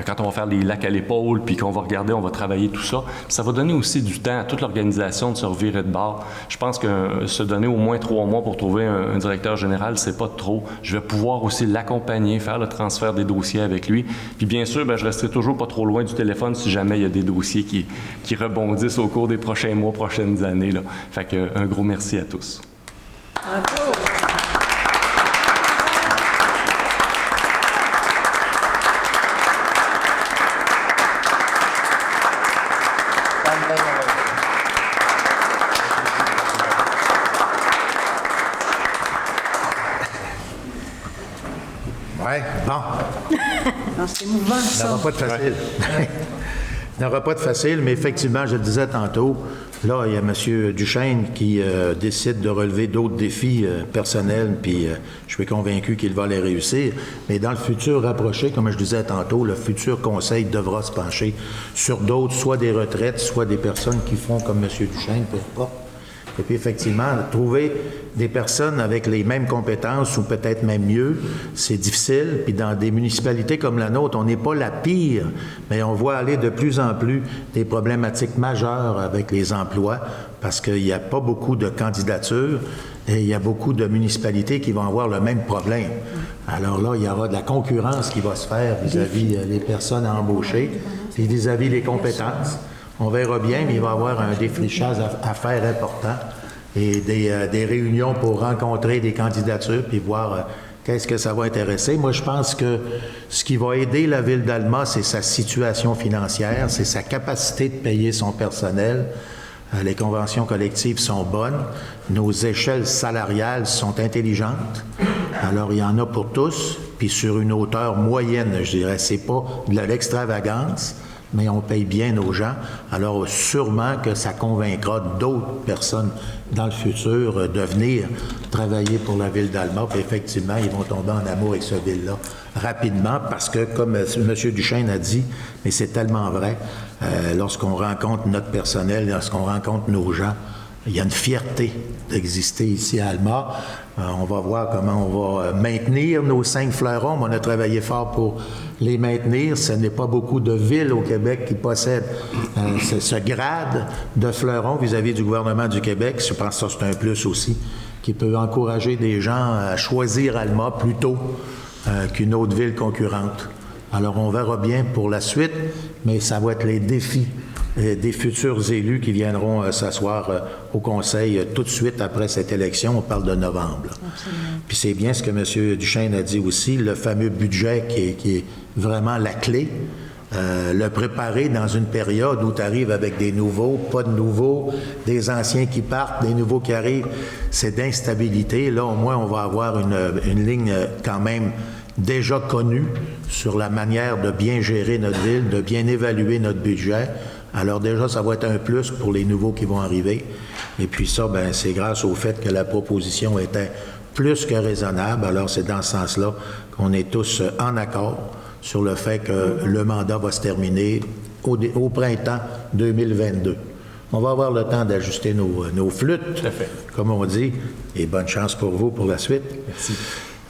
Quand on va faire les lacs à l'épaule, puis qu'on va regarder, on va travailler tout ça. Ça va donner aussi du temps à toute l'organisation de se revirer de bord. Je pense que se donner au moins 3 mois pour trouver un directeur général, c'est pas trop. Je vais pouvoir aussi l'accompagner, faire le transfert des dossiers avec lui. Puis bien sûr, bien, je resterai toujours pas trop loin du téléphone si jamais il y a des dossiers qui rebondissent au cours des prochains mois, prochaines années, là. Fait que un gros merci à tous. Bravo. Ouais, bon. Non, c'est émouvant, Il ça. n'aura pas de facile. Il n'aura pas de facil, mais effectivement, je le disais tantôt, là, il y a M. Duchesne qui décide de relever d'autres défis personnels, puis je suis convaincu qu'il va les réussir. Mais dans le futur rapproché, comme je disais tantôt, le futur conseil devra se pencher sur d'autres, soit des retraites, soit des personnes qui font comme M. Duchesne, peu importe. Et puis, effectivement, trouver des personnes avec les mêmes compétences ou peut-être même mieux, c'est difficile. Puis dans des municipalités comme la nôtre, on n'est pas la pire, mais on voit aller de plus en plus des problématiques majeures avec les emplois parce qu'il n'y a pas beaucoup de candidatures et il y a beaucoup de municipalités qui vont avoir le même problème. Alors là, il y aura de la concurrence qui va se faire vis-à-vis les personnes à embaucher puis vis-à-vis les compétences. On verra bien, mais il va y avoir un défrichage à faire important et des réunions pour rencontrer des candidatures puis voir qu'est-ce que ça va intéresser. Moi, je pense que ce qui va aider la Ville d'Alma, c'est sa situation financière, c'est sa capacité de payer son personnel. Les conventions collectives sont bonnes. Nos échelles salariales sont intelligentes. Alors, il y en a pour tous, puis sur une hauteur moyenne, je dirais. C'est pas de l'extravagance, mais on paye bien nos gens. Alors, sûrement que ça convaincra d'autres personnes dans le futur de venir travailler pour la Ville d'Alma. Puis effectivement, ils vont tomber en amour avec cette ville-là rapidement parce que, comme M. Duchesne a dit, mais c'est tellement vrai, lorsqu'on rencontre notre personnel, lorsqu'on rencontre nos gens, il y a une fierté d'exister ici à Alma. On va voir comment on va maintenir nos 5 fleurons. On a travaillé fort pour les maintenir. Ce n'est pas beaucoup de villes au Québec qui possèdent ce grade de fleurons vis-à-vis du gouvernement du Québec. Je pense que ça, c'est un plus aussi, qui peut encourager des gens à choisir Alma plutôt qu'une autre ville concurrente. Alors, on verra bien pour la suite, mais ça va être les défis des futurs élus qui viendront s'asseoir au Conseil tout de suite après cette élection. On parle de novembre. Absolument. Puis c'est bien ce que M. Duchesne a dit aussi, le fameux budget qui est vraiment la clé. Le préparer dans une période où tu arrives avec des nouveaux, pas de nouveaux, des anciens qui partent, des nouveaux qui arrivent, c'est d'instabilité. Là, au moins, on va avoir une ligne quand même déjà connue sur la manière de bien gérer notre ville, de bien évaluer notre budget. Alors déjà, ça va être un plus pour les nouveaux qui vont arriver. Et puis ça, ben, c'est grâce au fait que la proposition était plus que raisonnable. Alors c'est dans ce sens-là qu'on est tous en accord sur le fait que le mandat va se terminer au printemps 2022. On va avoir le temps d'ajuster nos flûtes, comme on dit, et bonne chance pour vous pour la suite. Merci.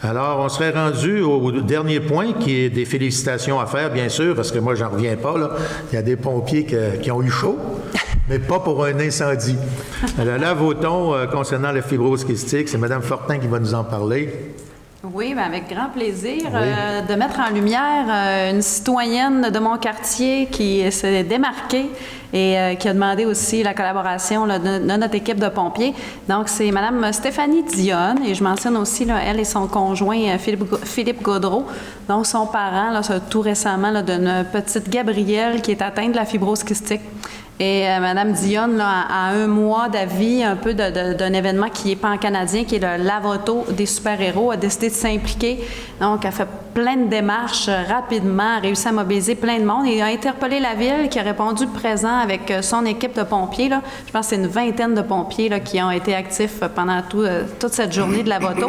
Alors, on serait rendu au dernier point, qui est des félicitations à faire, bien sûr, parce que moi, j'en reviens pas, là. Il y a des pompiers qui ont eu chaud, mais pas pour un incendie. Alors là, votons concernant la fibrose kystique. C'est Mme Fortin qui va nous en parler. Oui, bien, avec grand plaisir de mettre en lumière une citoyenne de mon quartier qui s'est démarquée et qui a demandé aussi la collaboration là, de notre équipe de pompiers. Donc, c'est Mme Stéphanie Dionne et je mentionne aussi là, elle et son conjoint Philippe Gaudreau. Donc, son parent, là, tout récemment, là, d'une petite Gabrielle qui est atteinte de la fibrose kystique. Et Mme Dionne, là, à un mois d'avis un peu d'un événement qui est pan-canadien, qui est le Lavoto des super-héros, a décidé de s'impliquer. Donc, elle a fait plein de démarches rapidement, a réussi à mobiliser plein de monde et a interpellé la Ville qui a répondu présent avec son équipe de pompiers. Là. Je pense que c'est une vingtaine de pompiers là, qui ont été actifs pendant toute cette journée de Lavoto.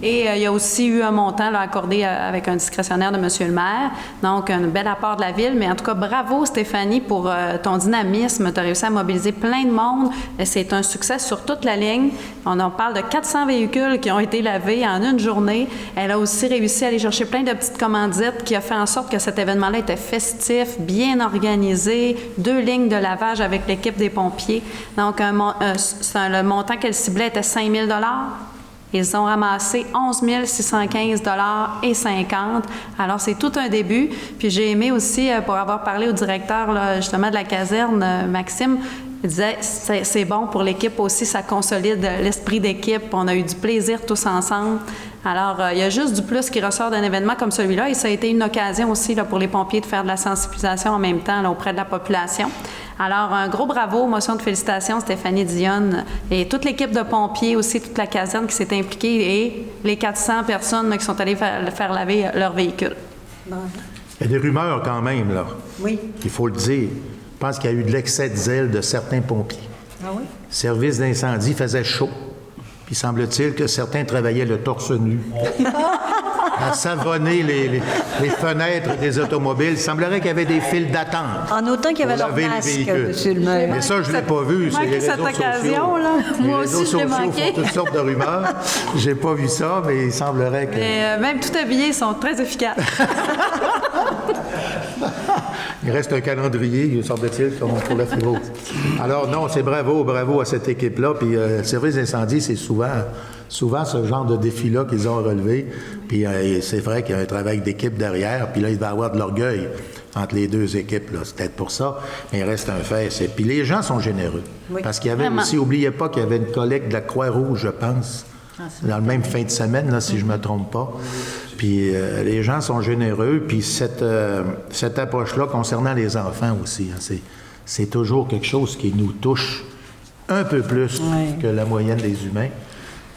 Et il y a aussi eu un montant là, accordé avec un discrétionnaire de M. le maire. Donc, un bel apport de la Ville. Mais en tout cas, bravo Stéphanie pour ton dynamisme. Tu as réussi à mobiliser plein de monde. C'est un succès sur toute la ligne. On en parle de 400 véhicules qui ont été lavés en une journée. Elle a aussi réussi à aller chercher plein de petites commandites qui a fait en sorte que cet événement-là était festif, bien organisé, 2 lignes de lavage avec l'équipe des pompiers. Donc, le montant qu'elle ciblait était 5 000 $. Ils ont ramassé 11 615 $ et 50. Alors, c'est tout un début. Puis j'ai aimé aussi, pour avoir parlé au directeur, là, justement, de la caserne, Maxime, il disait, c'est bon pour l'équipe aussi, ça consolide l'esprit d'équipe. On a eu du plaisir tous ensemble. Alors, il y a juste du plus qui ressort d'un événement comme celui-là et ça a été une occasion aussi là, pour les pompiers de faire de la sensibilisation en même temps là, auprès de la population. Alors, un gros bravo, motion de félicitations, Stéphanie Dionne et toute l'équipe de pompiers aussi, toute la caserne qui s'est impliquée et les 400 personnes là, qui sont allées faire laver leur véhicule. Il y a des rumeurs quand même, là. Oui. Il faut le dire. Je pense qu'il y a eu de l'excès de zèle de certains pompiers. Ah oui? Le service d'incendie faisait chaud. Puis semble-t-il que certains travaillaient le torse nu. À savonner les fenêtres des automobiles. Il semblerait qu'il y avait des files d'attente. En autant qu'il y avait leur masque, M. le maire. Mais ça, je ne l'ai pas vu. C'est les réseaux sociaux. Moi les aussi, réseaux je l'ai sociaux manqué. font toutes sortes de rumeurs. J'ai pas vu ça, mais il semblerait que... Mais même tout habillés, ils sont très efficaces. Il reste un calendrier, semble-t-il, pour la fibrose. Alors non, c'est bravo à cette équipe-là. Puis le service d'incendie, c'est souvent ce genre de défi-là qu'ils ont relevé. Puis c'est vrai qu'il y a un travail d'équipe derrière. Puis là, il va y avoir de l'orgueil entre les deux équipes. Là. C'est peut-être pour ça, mais il reste un fait. Puis les gens sont généreux. Oui. Parce qu'il y avait aussi, n'oubliez pas qu'il y avait une collecte de la Croix-Rouge, je pense, dans le même fin de semaine, là, si je ne me trompe pas. Puis les gens sont généreux. Puis cette approche-là concernant les enfants aussi, hein, c'est toujours quelque chose qui nous touche un peu plus que la moyenne des humains.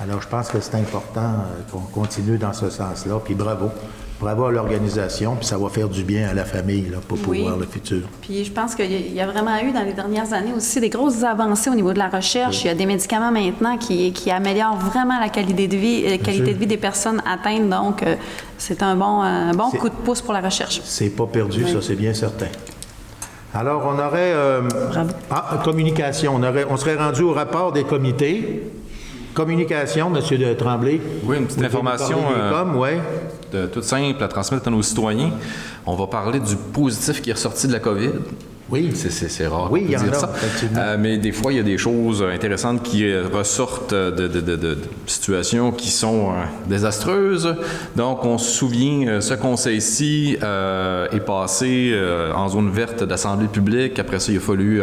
Alors, je pense que c'est important qu'on continue dans ce sens-là. Puis bravo. Bravo à l'organisation. Puis ça va faire du bien à la famille là, pour pouvoir le futur. Puis je pense qu'il y a vraiment eu dans les dernières années aussi des grosses avancées au niveau de la recherche. Il y a des médicaments maintenant qui améliorent vraiment la qualité de vie des personnes atteintes. Donc, c'est un bon coup de pouce pour la recherche. C'est pas perdu, ça, c'est bien certain. Alors, on aurait... communication. On serait rendu au rapport des comités. Communication, M. Tremblay. Oui, une petite information toute simple à transmettre à nos citoyens. On va parler du positif qui est ressorti de la COVID. Oui. C'est rare de dire ça. Mais des fois, il y a des choses intéressantes qui ressortent de situations qui sont désastreuses. Donc, on se souvient, ce conseil-ci est passé en zone verte d'assemblée publique. Après ça, il a fallu...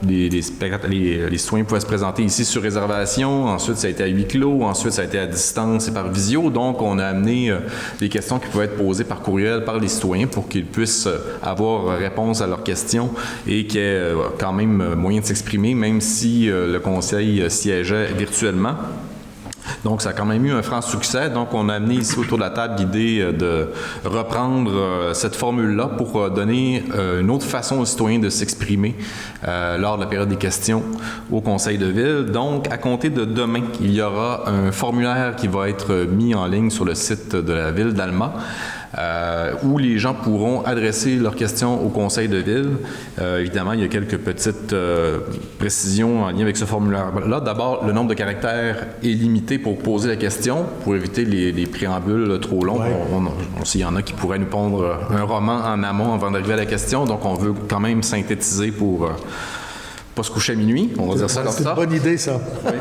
les citoyens pouvaient se présenter ici sur réservation. Ensuite, ça a été à huis clos. Ensuite, ça a été à distance et par visio. Donc, on a amené des questions qui pouvaient être posées par courriel par les citoyens pour qu'ils puissent avoir réponse à leurs questions et qu'il y ait quand même moyen de s'exprimer, même si le conseil siégeait virtuellement. Donc, ça a quand même eu un franc succès. Donc, on a amené ici autour de la table l'idée de reprendre cette formule-là pour donner une autre façon aux citoyens de s'exprimer lors de la période des questions au Conseil de ville. Donc, à compter de demain, il y aura un formulaire qui va être mis en ligne sur le site de la ville d'Alma. Où les gens pourront adresser leurs questions au conseil de ville. Évidemment, il y a quelques petites précisions en lien avec ce formulaire-là. D'abord, le nombre de caractères est limité pour poser la question, pour éviter les préambules trop longs. Il y en a qui pourraient nous pondre un roman en amont avant d'arriver à la question, donc on veut quand même synthétiser pour pas se coucher à minuit, on va dire ça comme ça. C'est une bonne idée, ça. Oui.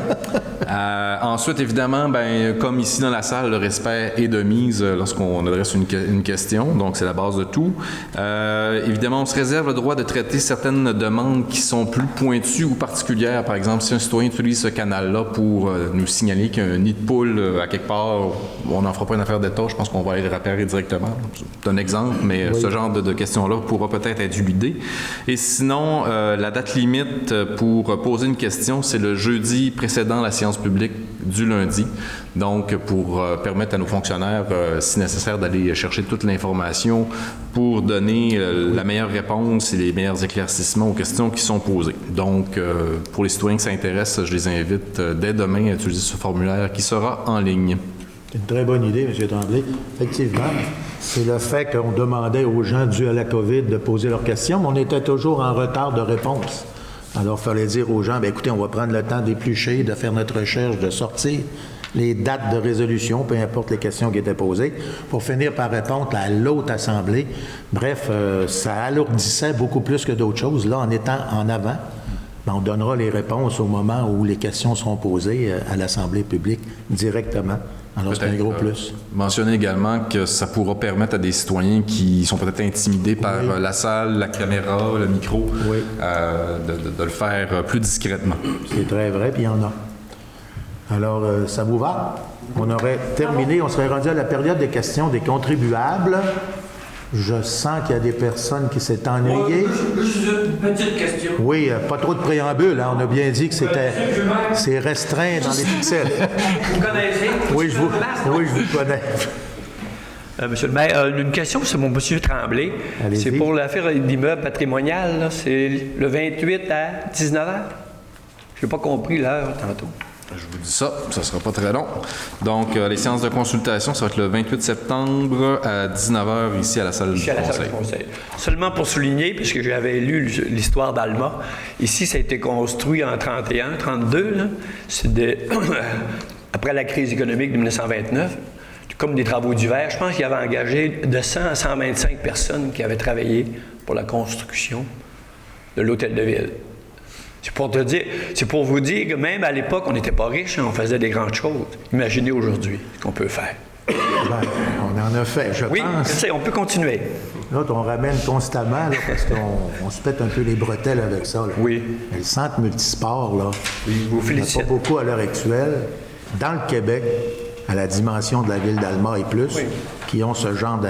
Ensuite, évidemment, comme ici dans la salle, le respect est de mise lorsqu'on adresse une question, donc c'est la base de tout. Évidemment, on se réserve le droit de traiter certaines demandes qui sont plus pointues ou particulières. Par exemple, si un citoyen utilise ce canal-là pour nous signaler qu'il y a un nid de poule à quelque part, on n'en fera pas une affaire d'État, je pense qu'on va aller le repérer directement. C'est un exemple, mais ce genre de questions-là pourra peut-être être éludé. Et sinon, la date limite pour poser une question, c'est le jeudi précédent la séance publique du lundi. Donc, pour permettre à nos fonctionnaires, si nécessaire, d'aller chercher toute l'information pour donner la meilleure réponse et les meilleurs éclaircissements aux questions qui sont posées. Donc, pour les citoyens qui s'intéressent, je les invite dès demain à utiliser ce formulaire qui sera en ligne. C'est une très bonne idée, M. Tremblay. Effectivement, c'est le fait qu'on demandait aux gens dû à la COVID de poser leurs questions, mais on était toujours en retard de réponse. Alors, il fallait dire aux gens, bien, écoutez, on va prendre le temps d'éplucher, de faire notre recherche, de sortir les dates de résolution, peu importe les questions qui étaient posées, pour finir par répondre à l'autre assemblée. Bref, ça alourdissait beaucoup plus que d'autres choses. Là, en étant en avant, on donnera les réponses au moment où les questions seront posées à l'Assemblée publique directement. Alors, c'est un gros plus. Mentionner également que ça pourra permettre à des citoyens qui sont peut-être intimidés par la salle, la caméra, le micro, de le faire plus discrètement. C'est très vrai, puis il y en a. Alors, ça vous va? On aurait terminé, on serait rendu à la période des questions des contribuables. Je sens qu'il y a des personnes qui s'est ennuyées. Juste une petite question. Oui, pas trop de préambule. Hein. On a bien dit que c'est restreint dans les pixels. Vous connaissez? Oui, je vous connais. Monsieur le maire, une question, c'est mon monsieur Tremblay. Allez-y. C'est pour l'affaire d'immeuble patrimonial. Là. C'est le 28 à 19h. Je n'ai pas compris l'heure tantôt. Je vous dis ça, ça ne sera pas très long. Donc, les séances de consultation, ça va être le 28 septembre à 19h ici à la salle du Conseil. Seulement pour souligner, puisque j'avais lu l'histoire d'Alma, ici, ça a été construit en 31, 32, là. C'est après la crise économique de 1929, comme des travaux d'hiver. Je pense qu'il avait engagé de 100 à 125 personnes qui avaient travaillé pour la construction de l'hôtel de ville. C'est pour vous dire que même à l'époque, on n'était pas riche, hein, on faisait des grandes choses. Imaginez aujourd'hui ce qu'on peut faire. On en a fait, je pense. Oui, on peut continuer. Là, on ramène constamment, là, parce qu'on se pète un peu les bretelles avec ça. Là. Oui. Mais le centre multisport, là, oui, vous félicite. Il n'y en a pas beaucoup à l'heure actuelle, dans le Québec, à la dimension de la ville d'Alma et plus, qui ont ce genre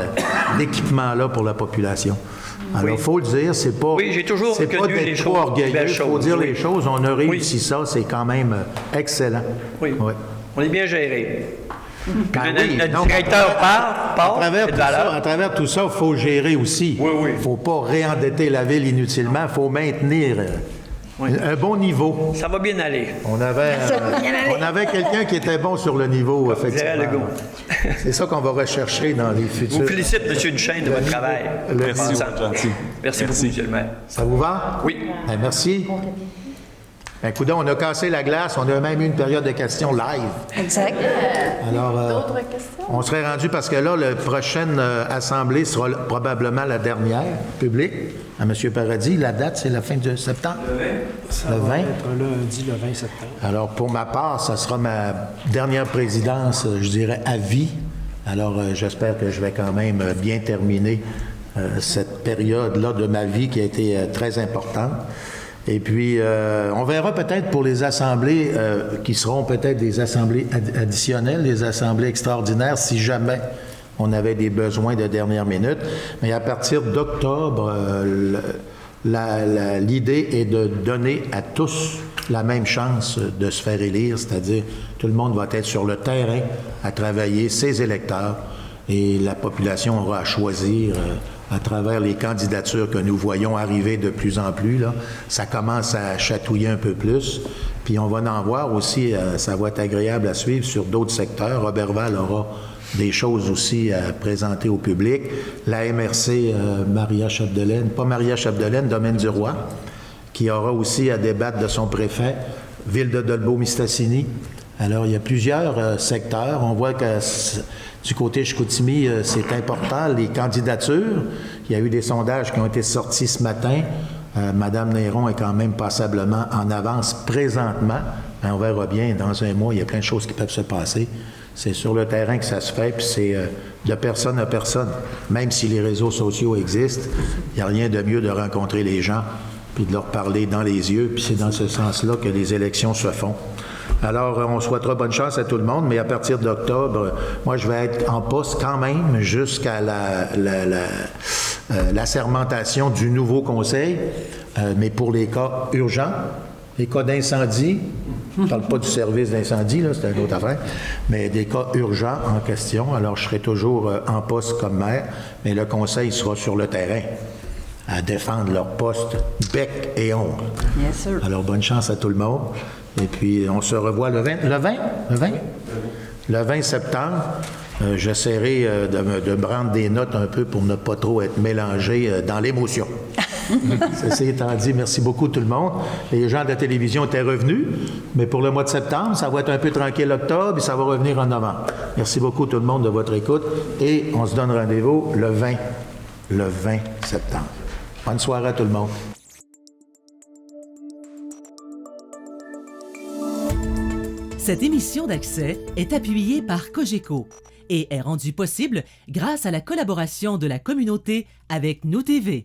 d'équipement-là pour la population. Alors, il faut le dire, c'est pas, j'ai toujours c'est pas d'être trop orgueilleux, il faut dire les choses. On a réussi ça, c'est quand même excellent. Oui. On est bien géré. Notre directeur part, à travers tout ça, il faut gérer aussi. Il ne faut pas réendetter la ville inutilement, il faut maintenir un bon niveau. Ça va bien aller. On avait quelqu'un qui était bon sur le niveau, effectivement. C'est ça qu'on va rechercher dans les futurs. Je vous félicite, M. Duchesne, de votre travail. Merci, gentil. Merci beaucoup, M. le maire. Ça vous va? Oui. Ben, merci. Coudonc, on a cassé la glace, on a même eu une période de questions live. Exact. Alors, d'autres questions? On serait rendu, parce que là, la prochaine assemblée sera probablement la dernière publique, à M. Paradis. La date, c'est la fin de septembre? Ça va être lundi, le 20 septembre. Alors, pour ma part, ça sera ma dernière présidence, je dirais, à vie. Alors, j'espère que je vais quand même bien terminer cette période-là de ma vie qui a été très importante. Et puis, on verra peut-être pour les assemblées qui seront peut-être des assemblées additionnelles, des assemblées extraordinaires, si jamais on avait des besoins de dernière minute. Mais à partir d'octobre, l'idée est de donner à tous la même chance de se faire élire, c'est-à-dire tout le monde va être sur le terrain à travailler, ses électeurs, et la population aura à choisir à travers les candidatures que nous voyons arriver de plus en plus. Là, ça commence à chatouiller un peu plus. Puis on va en voir aussi, ça va être agréable à suivre sur d'autres secteurs. Roberval aura des choses aussi à présenter au public. La MRC Maria Chapdelaine, pas Maria Chapdelaine, Domaine du Roi, qui aura aussi à débattre de son préfet, Ville de Dolbeau-Mistassini. Alors, il y a plusieurs secteurs. On voit que du côté Chicoutimi, c'est important. Les candidatures, il y a eu des sondages qui ont été sortis ce matin. Madame Néron est quand même passablement en avance présentement. On verra bien, dans un mois, il y a plein de choses qui peuvent se passer. C'est sur le terrain que ça se fait, puis c'est de personne à personne. Même si les réseaux sociaux existent, il n'y a rien de mieux de rencontrer les gens, puis de leur parler dans les yeux, puis c'est dans ce sens-là que les élections se font. Alors, on souhaitera bonne chance à tout le monde, mais à partir d'octobre, moi, je vais être en poste quand même jusqu'à l'assermentation du nouveau conseil, mais pour les cas urgents, les cas d'incendie, je ne parle pas du service d'incendie, là, c'est une autre affaire, mais des cas urgents en question. Alors, je serai toujours en poste comme maire, mais le conseil sera sur le terrain à défendre leur poste bec et ongle. Bien sûr. Alors, bonne chance à tout le monde. Et puis, on se revoit le 20 septembre. J'essaierai de me rendre des notes un peu pour ne pas trop être mélangé dans l'émotion. Ceci étant dit, merci beaucoup tout le monde. Les gens de la télévision étaient revenus, mais pour le mois de septembre, ça va être un peu tranquille octobre et ça va revenir en novembre. Merci beaucoup tout le monde de votre écoute et on se donne rendez-vous le 20 septembre. Bonne soirée à tout le monde. Cette émission d'Accès est appuyée par Cogeco et est rendue possible grâce à la collaboration de la communauté avec Nous TV.